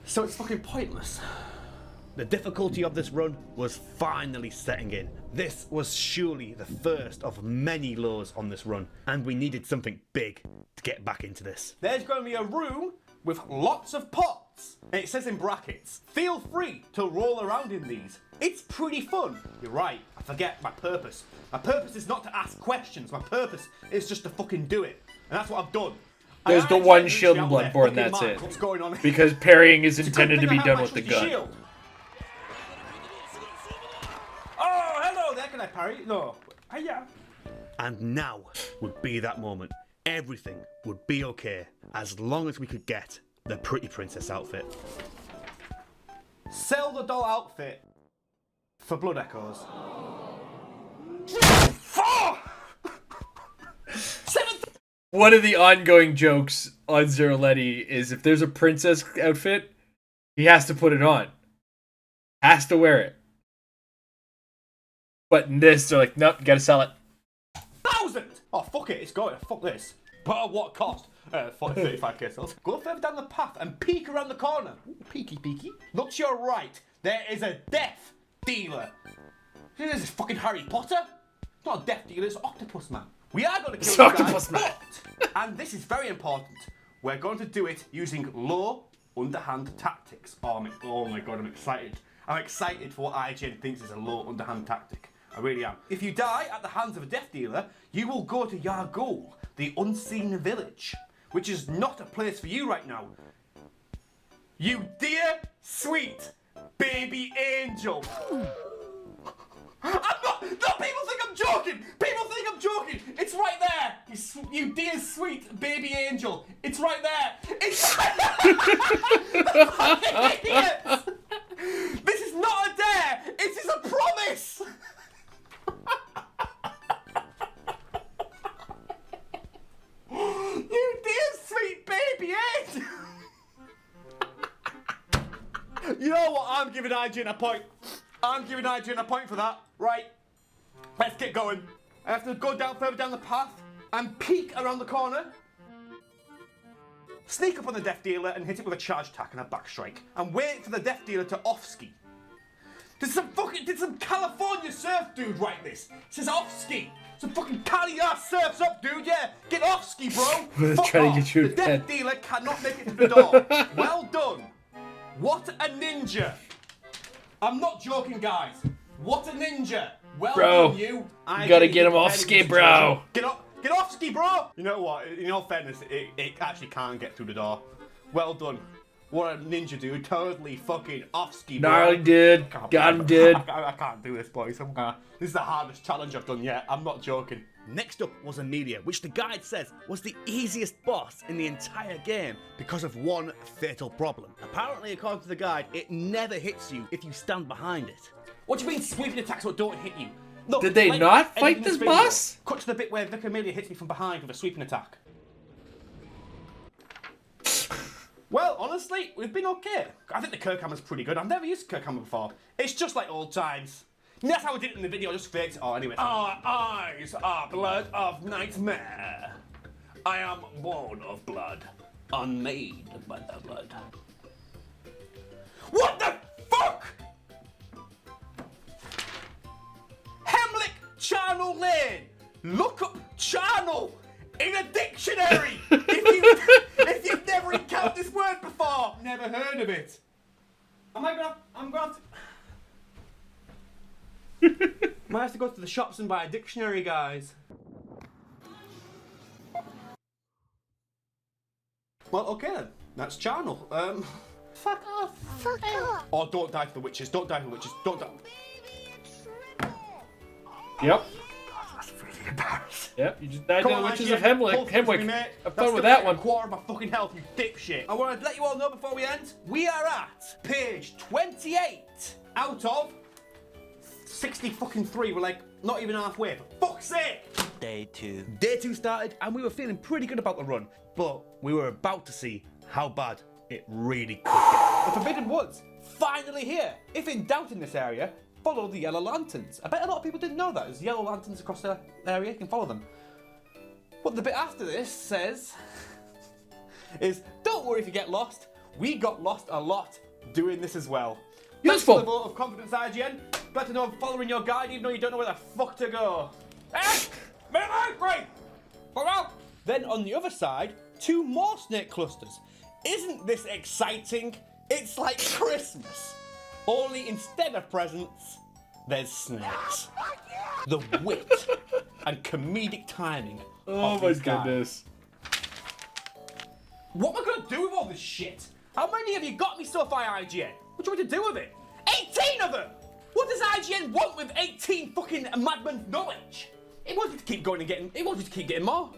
S3: So it's fucking pointless. The difficulty of this run was finally setting in. This was surely the first of many lows on this run, and we needed something big to get back into this. There's going to be a room with lots of pots. slots. And it says in brackets, feel free to roll around in these. It's pretty fun. You're right, I forget my purpose. My purpose is not to ask questions. My purpose is just to fucking do it. And that's what I've done.
S1: There's the one shield and Bloodborne, that's it.
S3: What's going on?
S1: Because parrying is intended to be done with the gun.
S3: Shield. Oh, hello there. Can I parry? No. Yeah. And now would be that moment. Everything would be okay as long as we could get the pretty princess outfit. Sell the doll outfit for blood echoes.
S1: One of the ongoing jokes on Zero Letty is if there's a princess outfit, he has to put it on. Has to wear it. But in this, they're like, nope, you gotta sell it.
S3: 1,000! Oh, fuck it, it's going. Fuck this. But at what cost? 35k sales. Go further down the path and peek around the corner. Ooh, peeky, peeky. Look to your right. There is a death dealer. This is fucking Harry Potter. It's not a death dealer, it's Octopus Man. We are going to kill the
S1: Octopus Man.
S3: But, and this is very important, we're going to do it using low, underhand tactics. Oh my god, I'm excited. I'm excited for what IGN thinks is a low, underhand tactic. I really am. If you die at the hands of a death dealer, you will go to your goal, the Unseen Village, which is not a place for you right now. You dear, sweet, baby angel. I'm not, no, people think I'm joking! People think I'm joking! It's right there! You dear, sweet, baby angel. It's right there! It's right there! This is not a dare! It is a promise! You dear sweet baby angel! You know what? I'm giving IGN a point. I'm giving IGN a point for that. Right. Let's get going. I have to go down further down the path and peek around the corner. Sneak up on the death dealer and hit it with a charge attack and a back strike. And wait for the death dealer to off-ski. Did some California surf dude write this? It says off-ski. So fucking carry your surfs up, dude, yeah. Get off-ski, bro. Fuck
S1: trying
S3: off.
S1: to get you
S3: The death dealer cannot make it to the door. Well done. What a ninja. I'm not joking, guys. What a ninja. Well
S1: bro,
S3: done, you.
S1: You gotta get him off ski, bro.
S3: Get off ski, bro. You know what? In all fairness, it actually can't get through the door. Well done. What a ninja, dude. Totally fucking off ski, bro.
S1: Gnarly, dude. Got him, dude.
S3: I can't do this, boys. This is the hardest challenge I've done yet. I'm not joking. Next up was Amelia, which the guide says was the easiest boss in the entire game because of one fatal problem. Apparently, according to the guide, it never hits you if you stand behind it. What do you mean sweeping attacks that don't hit you? Look,
S1: did they not fight this boss?
S3: Cut to the bit where Vic Amelia hits me from behind with a sweeping attack. Well, honestly, we've been okay. I think the Kirkhammer's pretty good. I've never used Kirkhammer before. It's just like old times. That's how I did it in the video, I just faked it. Oh, anyway. Our eyes are blood of nightmare. I am born of blood, unmade by the blood. What the fuck? Hemlock Charnel Lane. Look up charnel in a dictionary. if you've never encountered this word before, never heard of it. I'm going to might have to go to the shops and buy a dictionary, guys. Well, okay then. That's charnel. Fuck off. Fuck off. Oh, don't die to the witches. Don't die to the witches. Don't die.
S1: Yep.
S3: God, that's really embarrassing.
S1: Yep, you just died to the witches of
S3: Hemwick.
S1: Hemwick. Have fun with that one.
S3: A quarter of my fucking health, you dipshit. I want to let you all know before we end, we are at page 28 out of 60 fucking 3. We're like not even halfway. For fuck's sake! Day 2. Day 2 started and we were feeling pretty good about the run, but we were about to see how bad it really could get. The Forbidden Woods, finally here. If in doubt in this area, follow the yellow lanterns. I bet a lot of people didn't know that. There's yellow lanterns across the area, you can follow them. But the bit after this says, is don't worry if you get lost. We got lost a lot doing this as well.
S1: Useful.
S3: Thanks for the vote of confidence, IGN. Glad to know I'm following your guide even though you don't know where the fuck to go. Right. Then on the other side, 2 more snake clusters. Isn't this exciting? It's like Christmas. Only instead of presents, there's snakes. The wit and comedic timing.
S1: Oh my goodness.
S3: What am I gonna do with all this shit? How many have you got me so far, IGN? What do you want to do with it? 18 of them! What does IGN want with 18 fucking madmen's knowledge? It wants you to keep going and getting. It wants you to keep getting more.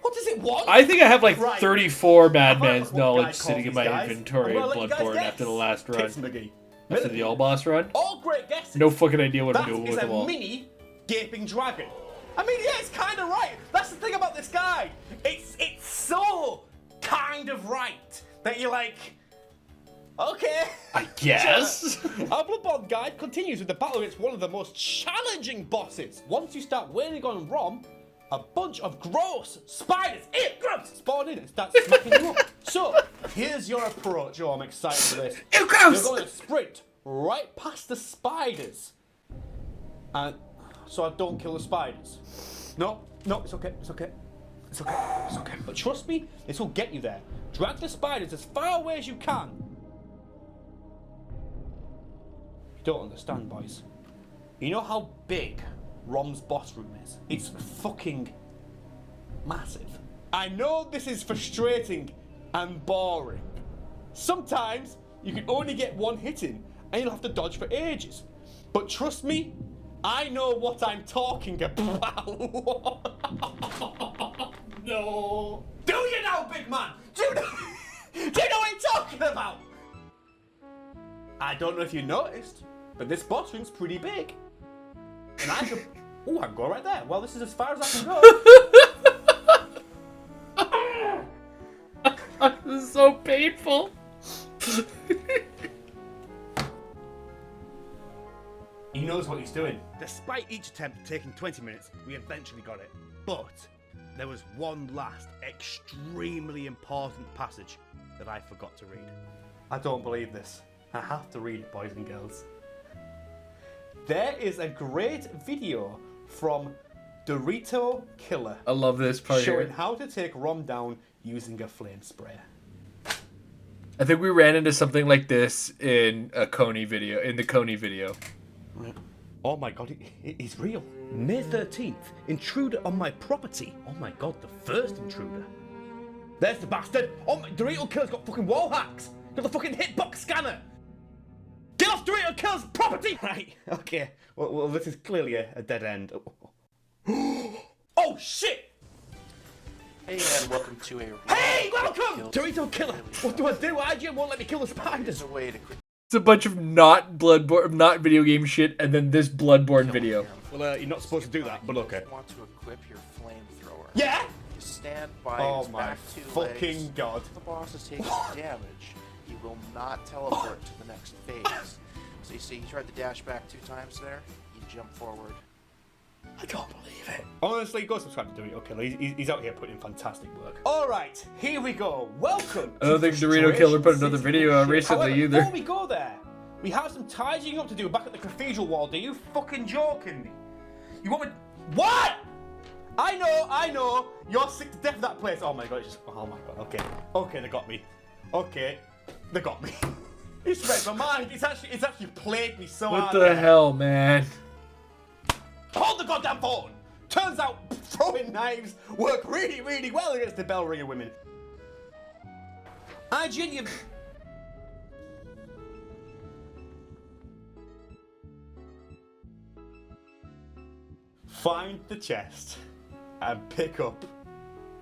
S3: What does it want?
S1: I think I have like
S3: Right.
S1: 34 Madman's
S3: I've got
S1: knowledge
S3: guys
S1: sitting in
S3: call
S1: my
S3: these guys.
S1: inventory
S3: I'm
S1: of
S3: gonna let you guys
S1: Bloodborne
S3: guess.
S1: after the last run.
S3: Tits McGee.
S1: After the all boss run.
S3: All great guesses.
S1: No fucking idea what I'm
S3: That
S1: doing
S3: is
S1: with
S3: a
S1: them all.
S3: mini gaping dragon. I mean, yeah, it's kind of right. That's the thing about this guy. It's so kind of right that you're like, okay.
S1: I guess.
S3: Our Bloodborne guide continues with the battle against one of the most challenging bosses. Once you start wailing on Rom, a bunch of gross spiders, spawn in and start smacking you up. So, here's your approach. Oh, I'm excited for this. You're going to sprint right past the spiders. And so I don't kill the spiders. No, it's okay. But trust me, this will get you there. Drag the spiders as far away as you can. You don't understand, boys. You know how big Rom's boss room is? It's fucking massive. I know this is frustrating and boring. Sometimes you can only get one hit in and you'll have to dodge for ages. But trust me, I know what I'm talking about. No. Do you now, big man? Do you know what I'm talking about? I don't know if you noticed, but this boss room's pretty big. And I could... Oh, I can go right there. Well, this is as far as I can go.
S1: This is so painful.
S3: He knows what he's doing. Despite each attempt taking 20 minutes, we eventually got it. But there was one last extremely important passage that I forgot to read. I don't believe this. I have to read it, boys and girls. There is a great video from Dorito Killer.
S1: I love this part
S3: showing
S1: here.
S3: how to take Rom down using a flame sprayer.
S1: I think we ran into something like this in a Coney video. In the Coney video.
S3: Oh my god, he's real. May 13th, intruder on my property. Oh my god, the first intruder. There's the bastard. Oh my, Dorito Killer's got fucking wall hacks. Got the fucking hitbox scanner. Get off Dorito Killer's property! Right, okay. Well, this is clearly a dead end. Oh shit!
S12: Hey and welcome to a...
S3: Hey, welcome! Dorito Killer! What do I do? IGN won't let me kill the spiders.
S12: There's a way to...
S1: It's a bunch of not Bloodborne, not video game shit, and then this Bloodborne video.
S3: Well, you're not supposed to do that, but okay.
S12: You want to equip your flamethrower.
S3: Yeah?
S12: You stand by
S3: Oh
S12: his
S3: my
S12: back two
S3: fucking
S12: legs.
S3: god.
S12: If the boss is taking damage, he will not teleport to the next phase. So you see, he tried to dash back 2 times there. You jump forward.
S3: I can't believe it. Honestly, go subscribe to Dorito Killer. He's out here putting in fantastic work. Alright, here we go. Welcome.
S1: I don't think Dorito Killer put another video out recently
S3: However,
S1: either.
S3: Before we go there, we have some tidying up to do back at the cathedral wall. Are you fucking joking me? You want me... What? I know. You're sick to death of that place. Oh my god, it's just... Oh my god, okay. Okay, they got me. Okay, they got me. It's read my mind. It's actually plagued me so hard.
S1: What the hell, man?
S3: Hold the goddamn phone! Turns out throwing knives work really, really well against the bell ringer women. IGN, you... Find the chest and pick up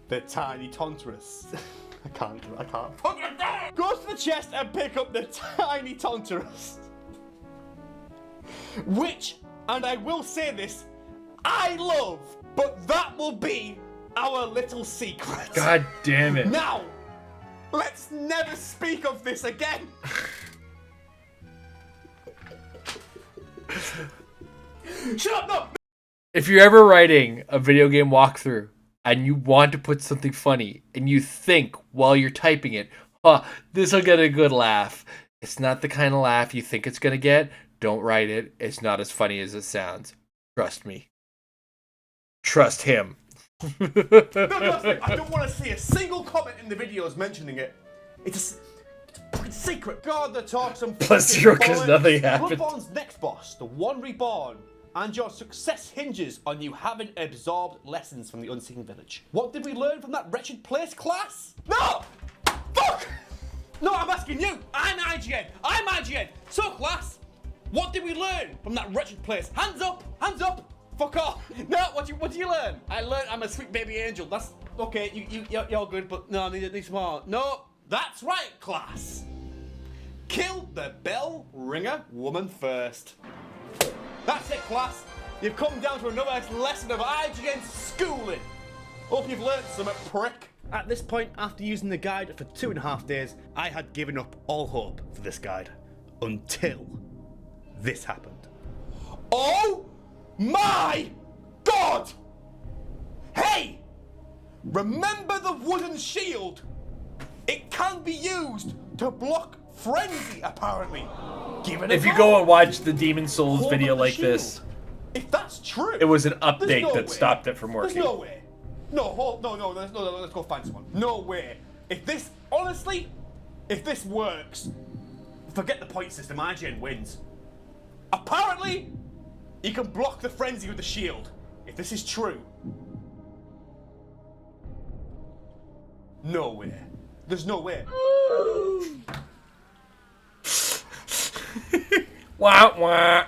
S3: the tiny Tonturus. I can't do it, I can't. Fucking damn! Go to the chest and pick up the tiny Tonturus. Which, and I will say this, I love, but that will be our little secret.
S1: God damn it.
S3: Now, let's never speak of this again. Shut up, no!
S1: If you're ever writing a video game walkthrough and you want to put something funny and you think while you're typing it, this'll get a good laugh. It's not the kind of laugh you think it's gonna get. Don't write it. It's not as funny as it sounds. Trust me. Trust him.
S3: No, I don't want to see a single comment in the videos mentioning it. It's a fucking secret. God, the talk some
S1: Plus
S3: fucking
S1: 0 'cause
S3: bollocks.
S1: nothing happened.
S3: Bloodborne's next boss, the One Reborn, and your success hinges on you having absorbed lessons from the Unseen Village. What did we learn from that wretched place, class? No! Fuck! No, I'm asking you. I'm IGN. I'm IGN. So, class, what did we learn from that wretched place? Hands up! Hands up! Fuck off! No, what did you learn? I learned I'm a sweet baby angel. That's okay. You're good, but no, I need some more. No, that's right, class. Kill the bell ringer woman first. That's it, class. You've come down to another lesson of IGN schooling. Hope you've learned something, prick. At this point, after using the guide for 2.5 days, I had given up all hope for this guide. Until this happened. Oh my God! Hey! Remember the wooden shield? It can be used to block frenzy, apparently. Give it a
S1: If you
S3: go.
S1: go and watch the Demon Souls
S3: Hold
S1: video
S3: up the
S1: like
S3: shield.
S1: this,
S3: If that's true,
S1: it was an
S3: there's
S1: update
S3: no
S1: that
S3: way.
S1: stopped it from working.
S3: There's no way. No, let's go find someone. No way. If this, honestly, if this works, forget the point system, IGN wins. Apparently, you can block the frenzy with the shield. If this is true. No way. There's no way.
S1: Wah, wah.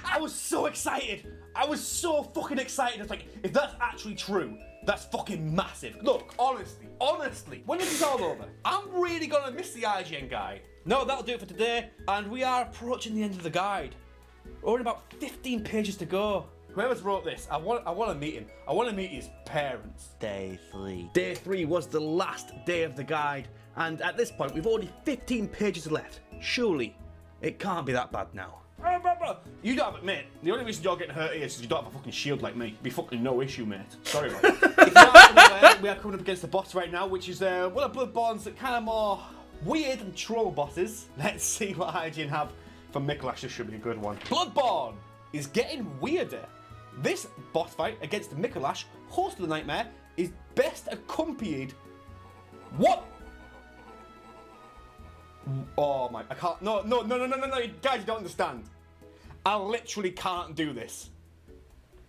S3: I was so excited. I was so fucking excited. It's like, if that's actually true, that's fucking massive. Look, honestly, when this is all over, I'm really gonna miss the IGN guide. No, that'll do it for today, and we are approaching the end of the guide. We're only about 15 pages to go. Whoever's wrote this, I want to meet him. I want to meet his parents. Day 3. Day 3 was the last day of the guide, and at this point, we've only 15 pages left. Surely, it can't be that bad now. You don't have it, mate. The only reason you're getting hurt here is because you don't have a fucking shield like me. Be fucking no issue, mate. Sorry about it. If you aren't aware, we are coming up against the boss right now, which is one of Bloodborne's that kind of more weird and troll bosses. Let's see what IGN have for Mikolash. This should be a good one. Bloodborne is getting weirder. This boss fight against Mikolash, host of the nightmare, is best accompanied. What? Oh my! I can't. No! Guys, you don't understand. I literally can't do this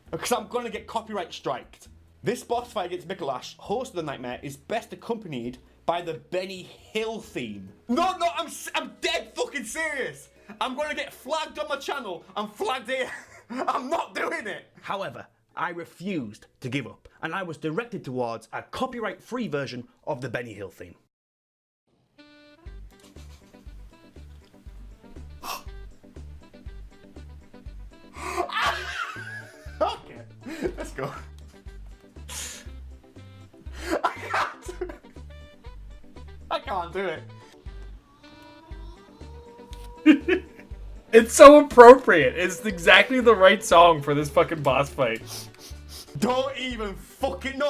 S3: because I'm gonna get copyright striked. This boss fight against Mikolash, host of the nightmare, is best accompanied by the Benny Hill theme. No, I'm dead fucking serious. I'm gonna get flagged on my channel. I'm flagged here. I'm not doing it. However, I refused to give up, and I was directed towards a copyright-free version of the Benny Hill theme. Okay, let's go. I can't do it.
S1: It's so appropriate. It's exactly the right song for this fucking boss fight.
S3: Don't even fucking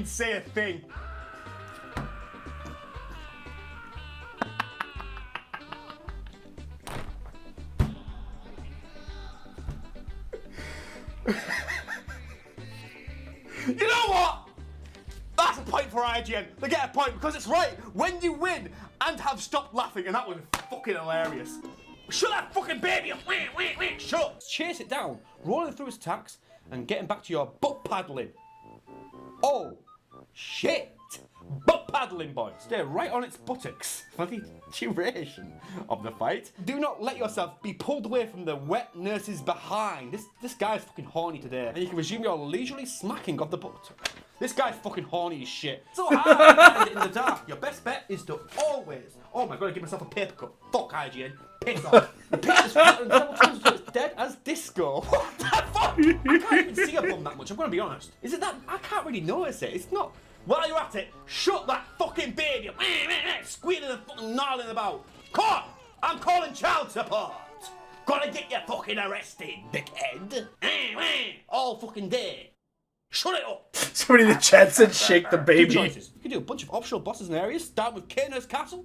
S3: say a thing. You know what? That's a point for IGN. They get a point because it's right. When you win and have stopped laughing, and that was fucking hilarious. Shut that fucking baby up! Shut! Chase it down, rolling through his attacks, and getting back to your butt paddling. Oh, shit! Butt paddling, boy. Stay right on its buttocks for the duration of the fight. Do not let yourself be pulled away from the wet nurses behind. This guy's fucking horny today, and you can resume your leisurely smacking of the butt. This guy's fucking horny as shit. So hard in the dark. Your best bet is to always. Oh my god, I give myself a paper cut. Fuck IGN. Piss off. The picture's flattened several times until it's dead as disco. What the fuck? I can't even see a bum that much. I'm gonna be honest. Is it that? I can't really notice it. It's not. While you're at it, shut that fucking baby up. Squealing and fucking gnarling about. Come on! I'm calling child support. Gotta get you fucking arrested, dickhead. All fucking day. Shut it up!
S1: Somebody in the chat said shake the baby.
S3: Two choices. You can do a bunch of optional bosses and areas. Start with Kaner's Castle.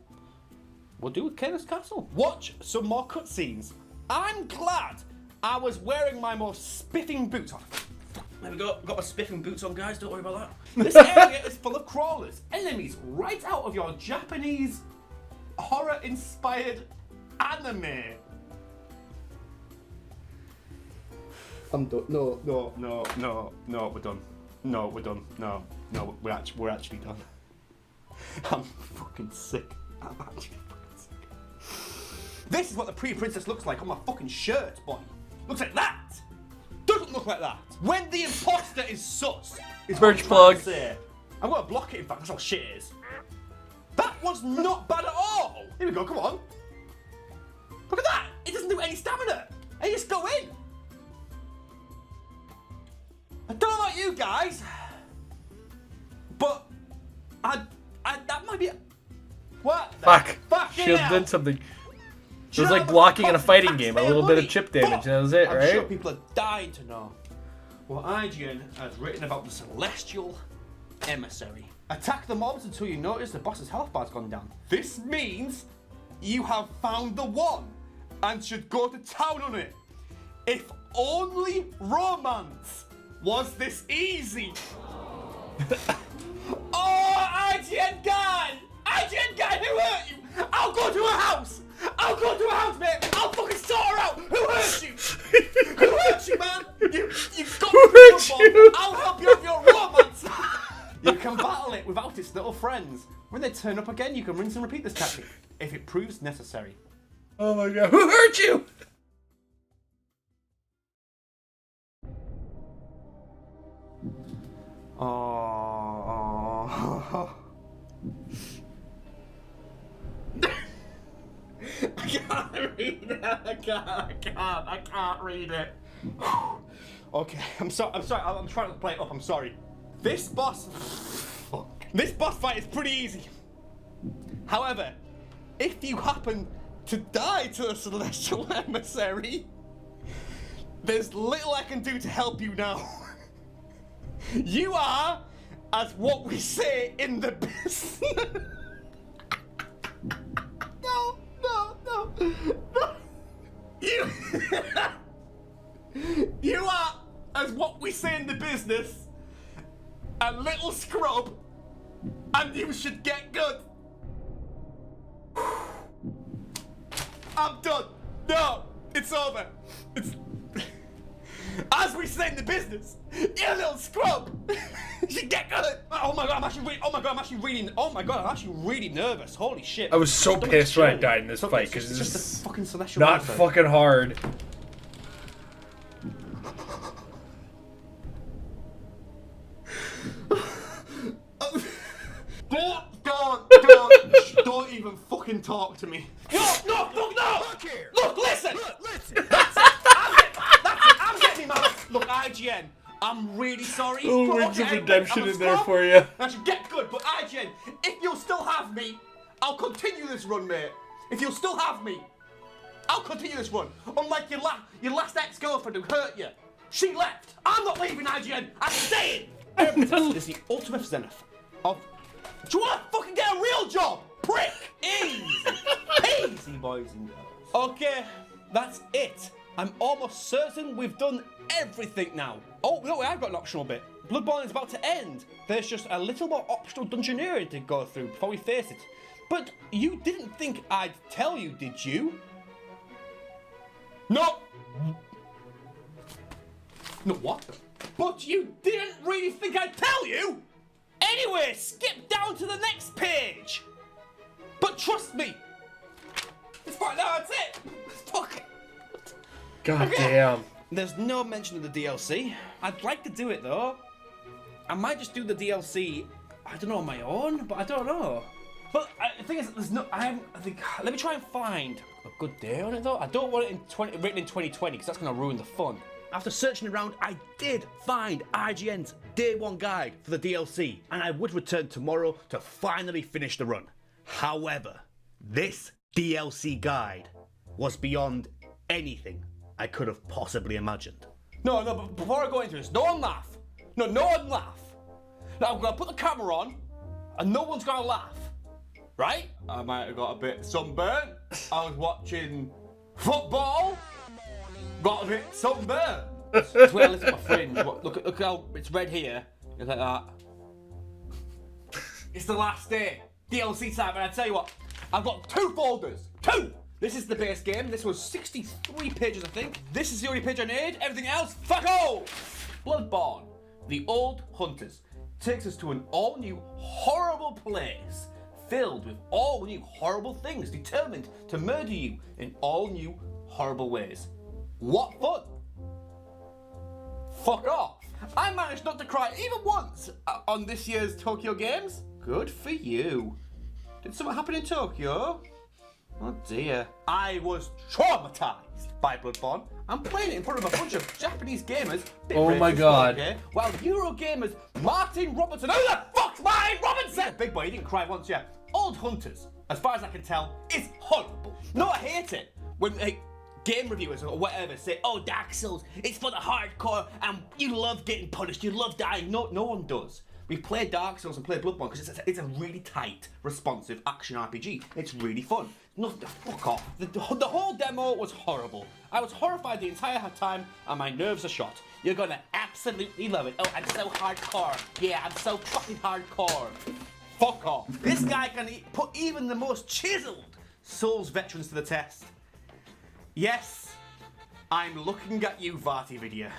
S3: We'll do with Kaner's Castle. Watch some more cutscenes. I'm glad I was wearing my most spiffing boots on. There we go. Got my spiffing boots on, guys. Don't worry about that. This area is full of crawlers, enemies right out of your Japanese horror-inspired anime. I'm done. No, we're done. No, we're done. No, we're actually done. I'm fucking sick. I'm actually fucking sick. This is what the pre-princess looks like on my fucking shirt, boy. Looks like that. Doesn't look like that. When the imposter is sus. Is
S1: Merch plug.
S3: I'm gonna block it. In fact, that's how shit it is. That was not bad at all. Here we go. Come on. Look at that. It doesn't do any stamina. And you just go in. I don't know about you guys, but that might be. What?
S1: Fuck.
S3: Fucking
S1: Shield
S3: hell.
S1: did something. It was like blocking in a fighting game. A little bit of chip damage, and that was it,
S3: I'm
S1: right?
S3: sure people are dying to know what IGN has written about the celestial emissary. Attack the mobs until you notice the boss's health bar's gone down. This means you have found the one and should go to town on it. If only romance was this easy. Oh, IGN guy! IGN guy, who hurt you? I'll go to her house! I'll go to her house, mate! I'll fucking sort her out! Who hurt you? Who hurt you, man? You got
S1: Who hurt you?
S3: I'll help you with your romance! You can battle it without its little friends. When they turn up again, you can rinse and repeat this tactic, if it proves necessary.
S1: Oh my god. Who hurt you?
S3: Oh. I can't read it. I can't read it. Okay, I'm sorry. I'm trying to play it up. I'm sorry. This boss fight is pretty easy. However, if you happen to die to the celestial emissary, there's little I can do to help you now. You are, as what we say in the business. No. You are, as what we say in the business, a little scrub, and you should get good. I'm done. No, it's over. It's as we say in the business, you're a little scrub. You should get good. Oh my god, I'm actually really nervous. Holy shit.
S1: I was so pissed when I died in this fight because it's
S3: just
S1: just
S3: a fucking celestial
S1: not
S3: monster.
S1: fucking hard.
S3: Don't even fucking talk to me. No! Look here. Look, listen. That's it. I'm getting mad. Look, IGN, I'm really sorry.
S1: Oh,
S3: but
S1: wings of
S3: okay,
S1: redemption
S3: I'm a
S1: in there
S3: scrub.
S1: for you.
S3: I should get good, but IGN, if you'll still have me, I'll continue this run, mate. If you'll still have me, I'll continue this run. Unlike your last ex-girlfriend who hurt you. She left. I'm not leaving, IGN. I'm staying. This is the ultimate zenith of... Do you want to fucking get a real job, prick? Easy. Easy, boys and girls. Okay, that's it. I'm almost certain we've done everything now. Oh, no, I've got an optional bit. Bloodborne is about to end. There's just a little more optional dungeoneering to go through before we face it. But you didn't think I'd tell you, did you? No. No, what? But you didn't really think I'd tell you? Anyway, skip down to the next page. But trust me. It's fine, no, that's it. Fuck.
S1: God damn.
S3: There's no mention of the DLC. I'd like to do it though. I might just do the DLC, I don't know, on my own, but I don't know. But the thing is, there's no, let me try and find a good day on it though. I don't want it written in 2020 because that's going to ruin the fun. After searching around, I did find IGN's Day 1 guide for the DLC, and I would return tomorrow to finally finish the run. However, this DLC guide was beyond anything I could have possibly imagined. No, but before I go into this, no one laugh. No one laugh. Now I'm going to put the camera on, and no one's going to laugh. Right? I might have got a bit sunburnt. I was watching football. Got a bit sunburned.
S10: It's where I lift up my fringe. Look how it's red here. Look like that. It's the last day. DLC time, and I tell you what, I've got 2 folders. 2! This is the base game. This was 63 pages, I think. This is the only page I need. Everything else, fuck off! Bloodborne, the Old Hunters, takes us to an all-new, horrible place filled with all new, horrible things, determined to murder you in all new, horrible ways. What fun! Fuck off! I managed not to cry even once on this year's Tokyo Games. Good for you. Did something happen in Tokyo? Oh dear. I was traumatized by Bloodborne. I'm playing it in front of a bunch of Japanese gamers.
S1: Oh my god.
S10: Okay? While Eurogamers Martin Robinson, who the fuck's Martin Robinson? Big boy, you didn't cry once, yeah. Old Hunters, as far as I can tell, is horrible. No, I hate it. When game reviewers or whatever say, oh, Dark Souls, it's for the hardcore and you love getting punished, you love dying. No one does. We play Dark Souls and play Bloodborne because it's a really tight, responsive action RPG. It's really fun. Nothing to fuck off. The whole demo was horrible. I was horrified the entire time and my nerves are shot. You're gonna absolutely love it. Oh, I'm so hardcore. Yeah, I'm so fucking hardcore. Fuck off. This guy can put even the most chiseled Souls veterans to the test. Yes, I'm looking at you, Varty Video.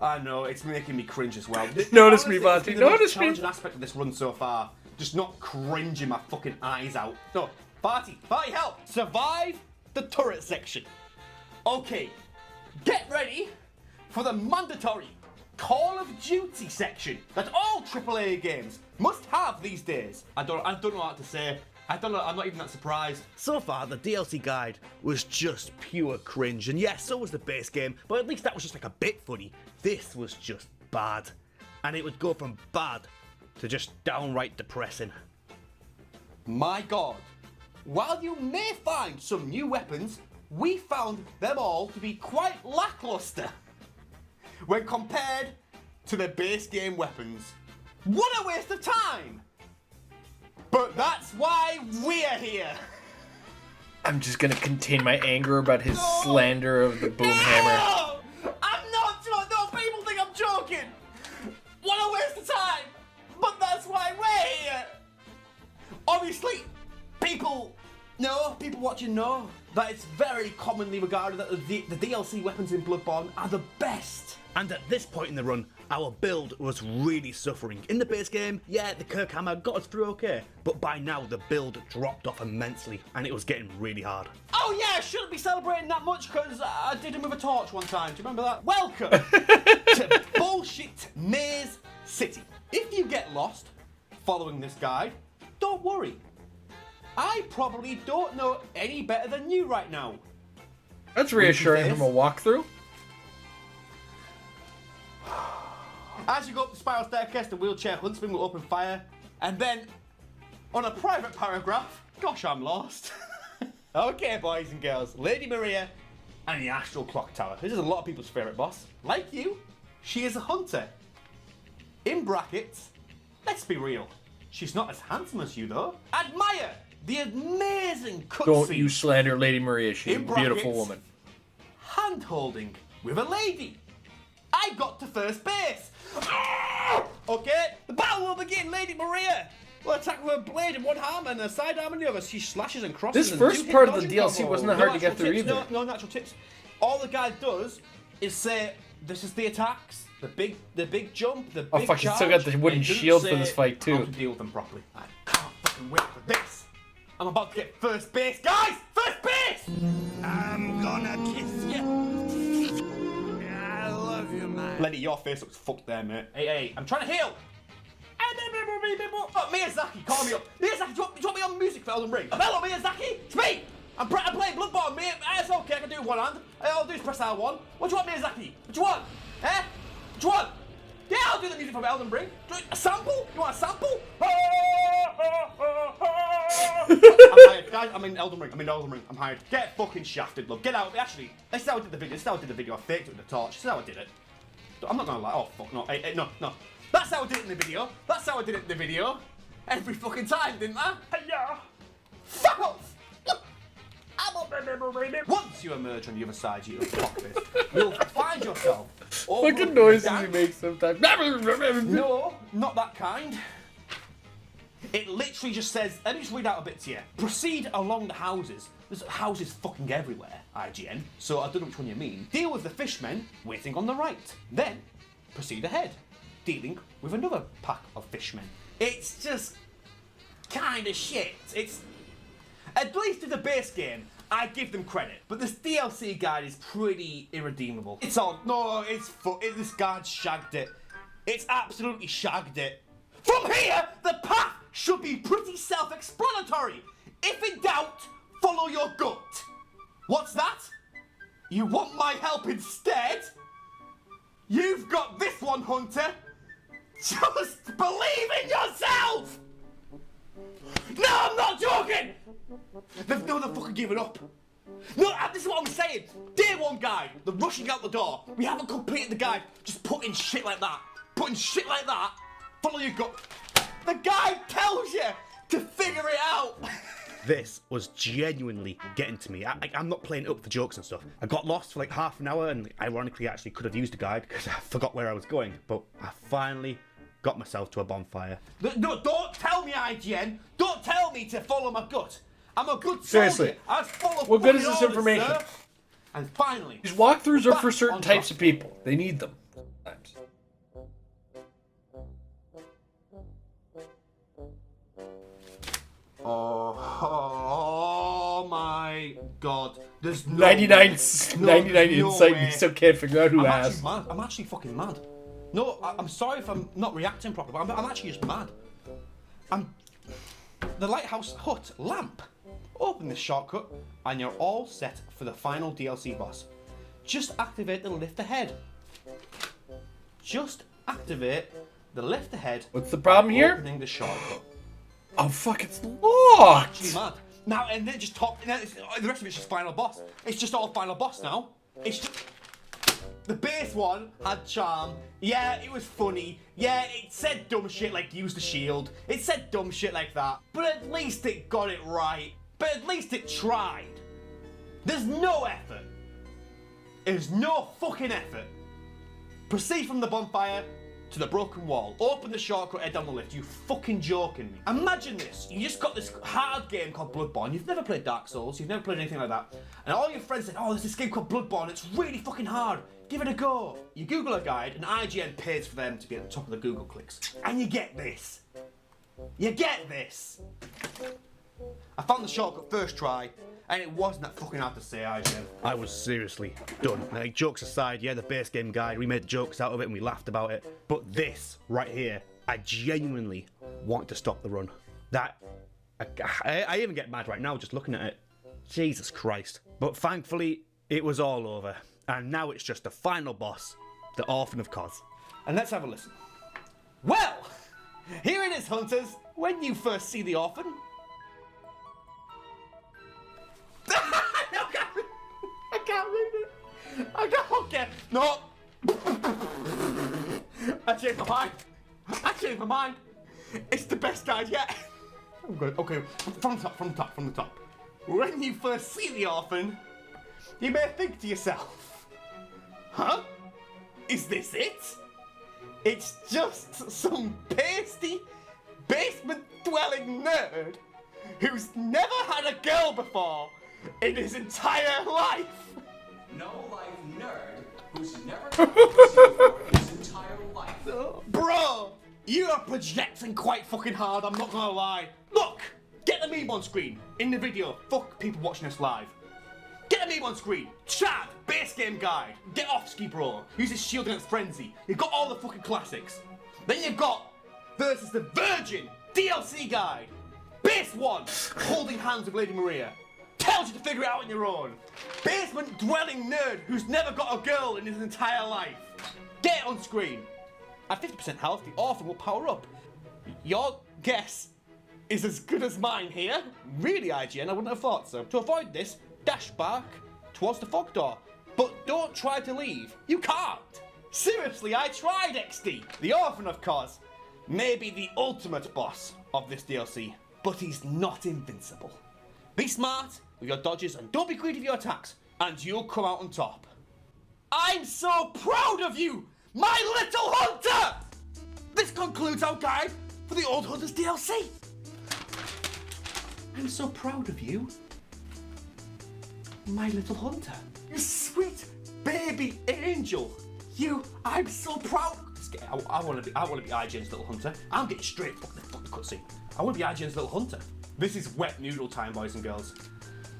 S10: I know, it's making me cringe as well.
S1: Notice me, Varty.
S10: It's been the
S1: Notice
S10: most
S1: me.
S10: challenging aspect of this run so far. Just not cringing my fucking eyes out. No, Varty, help! Survive the turret section. Okay, get ready for the mandatory Call of Duty section that all AAA games must have these days. I don't know what to say. I don't know, I'm not even that surprised. So far, the DLC guide was just pure cringe, and yes, so was the base game, but at least that was just like a bit funny. This was just bad. And it would go from bad to just downright depressing. My god, while you may find some new weapons, we found them all to be quite lackluster when compared to the base game weapons. What a waste of time! But that's why we're here.
S1: I'm just gonna contain my anger about his slander of the boom hammer.
S10: No! I'm not joking. No, people think I'm joking. What a waste of time. But that's why we're here. Obviously, people watching know that it's very commonly regarded that the DLC weapons in Bloodborne are the best. And at this point in the run, our build was really suffering. In the base game, yeah, the Kirk hammer got us through okay, but by now the build dropped off immensely and it was getting really hard. Oh yeah, I shouldn't be celebrating that much because I did him with a torch one time. Do you remember that? Welcome to Bullshit Maze City. If you get lost following this guide, don't worry. I probably don't know any better than you right now.
S1: That's reassuring from a walkthrough.
S10: As you go up the spiral staircase, the wheelchair huntsman will open fire, and then, on a private paragraph, gosh, I'm lost. Okay, boys and girls, Lady Maria and the Astral Clock Tower. This is a lot of people's favourite boss. Like you, she is a hunter. In brackets, let's be real, she's not as handsome as you though. Admire the amazing cutscene.
S1: Don't you slander Lady Maria, she's a
S10: In
S1: beautiful
S10: brackets,
S1: woman.
S10: Hand-holding with a lady. I got to first base. Okay, the battle will begin. Lady Maria will attack with a blade in one arm and a sidearm in the other. She slashes and crosses.
S1: This first part of the DLC wasn't that hard to get through either.
S10: No natural tips. All the guy does is say, "This is the attacks, the big jump, the big
S1: fuck,
S10: charge."
S1: you still got the wooden
S10: It doesn't
S1: shield for
S10: say
S1: this fight too.
S10: How to deal with them properly. I can't fucking wait for this. I'm about to get first base, guys. First base. I'm gonna kiss you. I love you, man. Lenny, your face looks fucked there, mate. Hey, I'm trying to heal. Oh, Miyazaki, call me up. Miyazaki, do you want me on music for Elden Ring? Hello, Miyazaki, it's me. I'm playing Bloodborne, mate. It's okay, I can do it with one hand. All I'll do is press R1. What do you want, Miyazaki? What do you want? Eh? What do you want? Yeah, I'll do the music from Elden Ring. A sample? You want a sample? I'm hired, guys. I'm in Elden Ring. I'm hired. Get fucking shafted, love. Get out. Actually, this is how I did the video. I faked it with the torch. This is how I did it. I'm not gonna lie. Oh fuck no. Hey, no. That's how I did it in the video. Every fucking time, didn't I? Yeah. Fuck off. Look, I'm up Once you emerge on the other side, you cockpit, you'll find yourself.
S1: Fucking noises he makes sometimes.
S10: No, not that kind. It literally just says, let me just read out a bit to you. Proceed along the houses. There's houses fucking everywhere, IGN. So I don't know which one you mean. Deal with the fishmen waiting on the right. Then proceed ahead, dealing with another pack of fishmen. It's just kind of shit. It's, at least in the base game, I give them credit. But this DLC guide is pretty irredeemable. It's all, no, this guide shagged it. It's absolutely shagged it. From here, the path should be pretty self-explanatory. If in doubt, follow your gut. What's that? You want my help instead? You've got this one, Hunter. Just believe in yourself! No, I'm not joking! They're fucking giving up. No, this is what I'm saying. Day one guide, they're rushing out the door. We haven't completed the guide. Just put in shit like that. Putting shit like that. Follow your gut. The guide tells you to figure it out. This was genuinely getting to me. I'm not playing it up for jokes and stuff. I got lost for like half an hour and ironically actually could have used a guide because I forgot where I was going. But I finally got myself to a bonfire. No, don't tell me, IGN. Don't tell me to follow my gut. I'm a good soldier.
S1: Seriously.
S10: I follow
S1: What good is
S10: fucking
S1: this
S10: orders,
S1: information?
S10: sir. And finally,
S1: These walkthroughs are for
S10: back
S1: certain
S10: on
S1: types
S10: track.
S1: of people. They need them. Sometimes.
S10: Oh my god. There's no
S1: 99
S10: way.
S1: insight
S10: no
S1: and you
S10: way.
S1: still can't figure out who
S10: I'm
S1: has.
S10: actually mad. I'm actually fucking mad. No, I'm sorry if I'm not reacting properly, but I'm actually just mad. The lighthouse hut lamp. Open this shortcut and you're all set for the final DLC boss. Just activate the lift ahead. Just activate the lift ahead.
S1: What's the problem here?
S10: Opening the shortcut.
S1: Oh fuck, it's locked!
S10: Actually mad. Now, and then just talk, the rest of it's just final boss. It's just all final boss now. It's just, the base one had charm. Yeah, it was funny. Yeah, it said dumb shit like use the shield. It said dumb shit like that. But at least it got it right. But at least it tried. There's no effort. There's no fucking effort. Proceed from the bonfire to the broken wall. Open the shortcut, head down the lift. You fucking joking me. Imagine this. You just got this hard game called Bloodborne. You've never played Dark Souls. You've never played anything like that. And all your friends say, oh, there's this game called Bloodborne. It's really fucking hard. Give it a go. You Google a guide and IGN pays for them to be at the top of the Google clicks. And you get this. You get this. I found the shortcut first try. And it wasn't that fucking hard to say, IGN. I was seriously done. Like, jokes aside, yeah, the base game guide, we made jokes out of it and we laughed about it. But this, right here, I genuinely want to stop the run. I even get mad right now just looking at it. Jesus Christ. But thankfully, it was all over. And now it's just the final boss, the Orphan of Kos. And let's have a listen. Well, here it is, hunters. When you first see the Orphan, I can't read it. I can't. Okay. No. I changed my mind. It's the best guide yet. I'm good. Okay. From the top. When you first see the Orphan, you may think to yourself, huh? Is this it? It's just some pasty, basement-dwelling nerd who's never had a girl before in his entire life.
S13: No-life nerd who's never had a pussy before in his entire life.
S10: Bro, you are projecting quite fucking hard, I'm not gonna lie. Look, get the meme on screen in the video. Fuck people watching us live. Get the meme on screen. Chad, base game guide. Get off ski bro. Uses shield against frenzy. You've got all the fucking classics. Then you've got versus the Virgin DLC guide. Base 1, holding hands with Lady Maria. Tells you to figure it out on your own. Basement dwelling nerd who's never got a girl in his entire life. Get it on screen. At 50% health, the Orphan will power up. Your guess is as good as mine here. Really, IGN, I wouldn't have thought so. To avoid this, dash back towards the fog door. But don't try to leave. You can't. Seriously, I tried, XD. The Orphan, of course, may be the ultimate boss of this DLC, but he's not invincible. Be smart with your dodges and don't be greedy with your attacks, and you'll come out on top. I'm so proud of you, my little hunter! This concludes our guide for the Old Hunters DLC. I'm so proud of you, my little hunter. You sweet baby angel. I'm so proud. I want to be IGN's little hunter. I'm getting straight fuck the cutscene. I want to be IGN's little hunter. This is wet noodle time, boys and girls.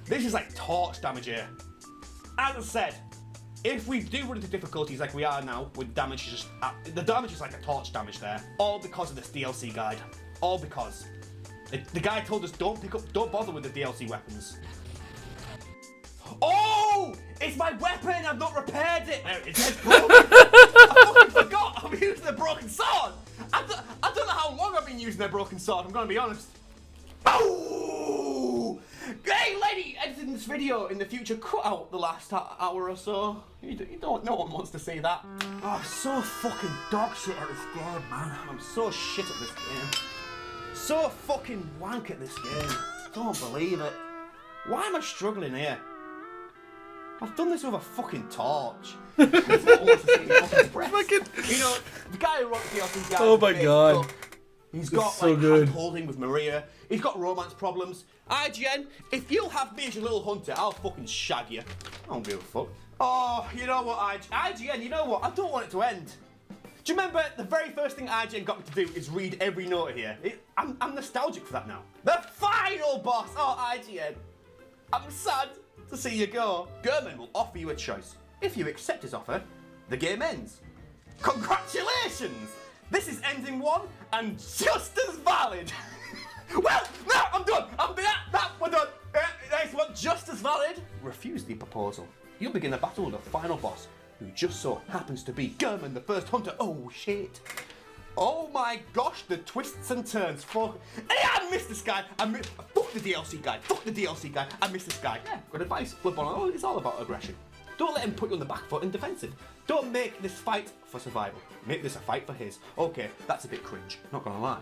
S10: This is like torch damage here. As I said, if we do run into difficulties like we are now, with damage just the damage is like a torch damage there, all because of this DLC guide. All because the guy told us don't bother with the DLC weapons. Oh, it's my weapon. I've not repaired it. It's broken. I fucking forgot. I'm using a broken sword. I don't know how long I've been using a broken sword. I'm gonna be honest. Oh! Hey, lady, editing this video in the future, cut out the last hour or so. You don't. No one wants to see that. Oh, I'm so fucking dog shit at this game, man. I'm so shit at this game. So fucking wank at this game. Don't believe it. Why am I struggling here? I've done this with a fucking torch. You know, the guy who wrote the DLC guide.
S1: Oh my god.
S10: He's got
S1: so
S10: like
S1: good.
S10: hand-holding with Maria. He's got romance problems. IGN, if you'll have me as your little hunter, I'll fucking shag you. I don't give a fuck. Oh, you know what, IGN, you know what? I don't want it to end. Do you remember the very first thing IGN got me to do is read every note here? I'm nostalgic for that now. The final boss! Oh, IGN. I'm sad to see you go. German will offer you a choice. If you accept his offer, the game ends. Congratulations! This is ending one and just as valid. Well, no, I'm done. We're done. Nice one, just as valid. Refuse the proposal. You'll begin a battle with the final boss, who just so happens to be German, the first hunter. Oh shit. Oh my gosh, the twists and turns. Fuck. Hey, I missed this guy. Fuck the DLC guy. Fuck the DLC guy. I missed this guy. Yeah, good advice. Bloodborne, it's all about aggression. Don't let him put you on the back foot and defensive. Don't make this fight for survival. Make this a fight for his. Okay, that's a bit cringe, not gonna lie.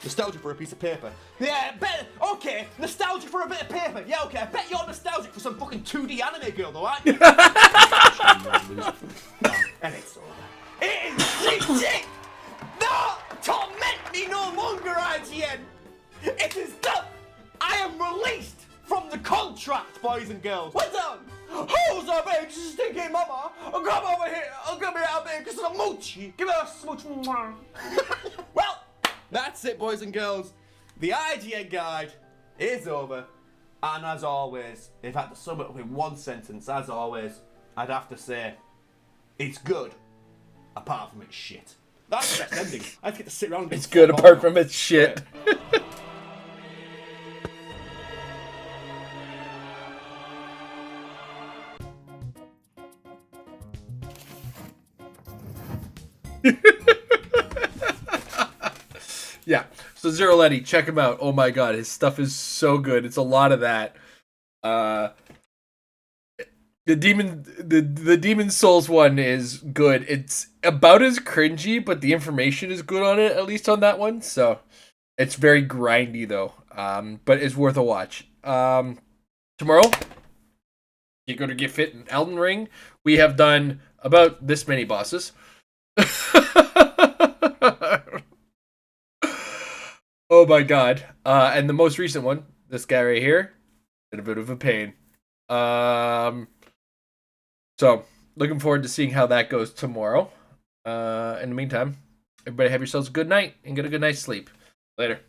S10: Nostalgia for a piece of paper. Yeah, better. Okay, nostalgia for a bit of paper. Yeah, okay, I bet you're nostalgic for some fucking 2D anime girl though, aren't you? And it's over. It is shit! No! Torment me no longer, IGN! It is done! I am released from the contract, boys and girls. We're done! Who's a big stinky mama? Come over here. Give me a big smoochie. Give me a smooch. Well, that's it, boys and girls. The IGN guide is over. And as always, if I had to sum it up in one sentence, as always, I'd have to say, it's good, apart from its shit. That's the best ending. I just get to sit around and
S1: it's good apart from its shit. Yeah, so Zero Letty, check him out. Oh my god, his stuff is so good. It's a lot of that. The Demon Souls one is good. It's about as cringy, but the information is good on it, at least on that one. So it's very grindy though. But it's worth a watch. Tomorrow, you go to Git Fit and Elden Ring. We have done about this many bosses. Oh my god. And the most recent one, this guy right here, been a bit of a pain. So, looking forward to seeing how that goes tomorrow. In the meantime, everybody have yourselves a good night and get a good night's sleep. Later.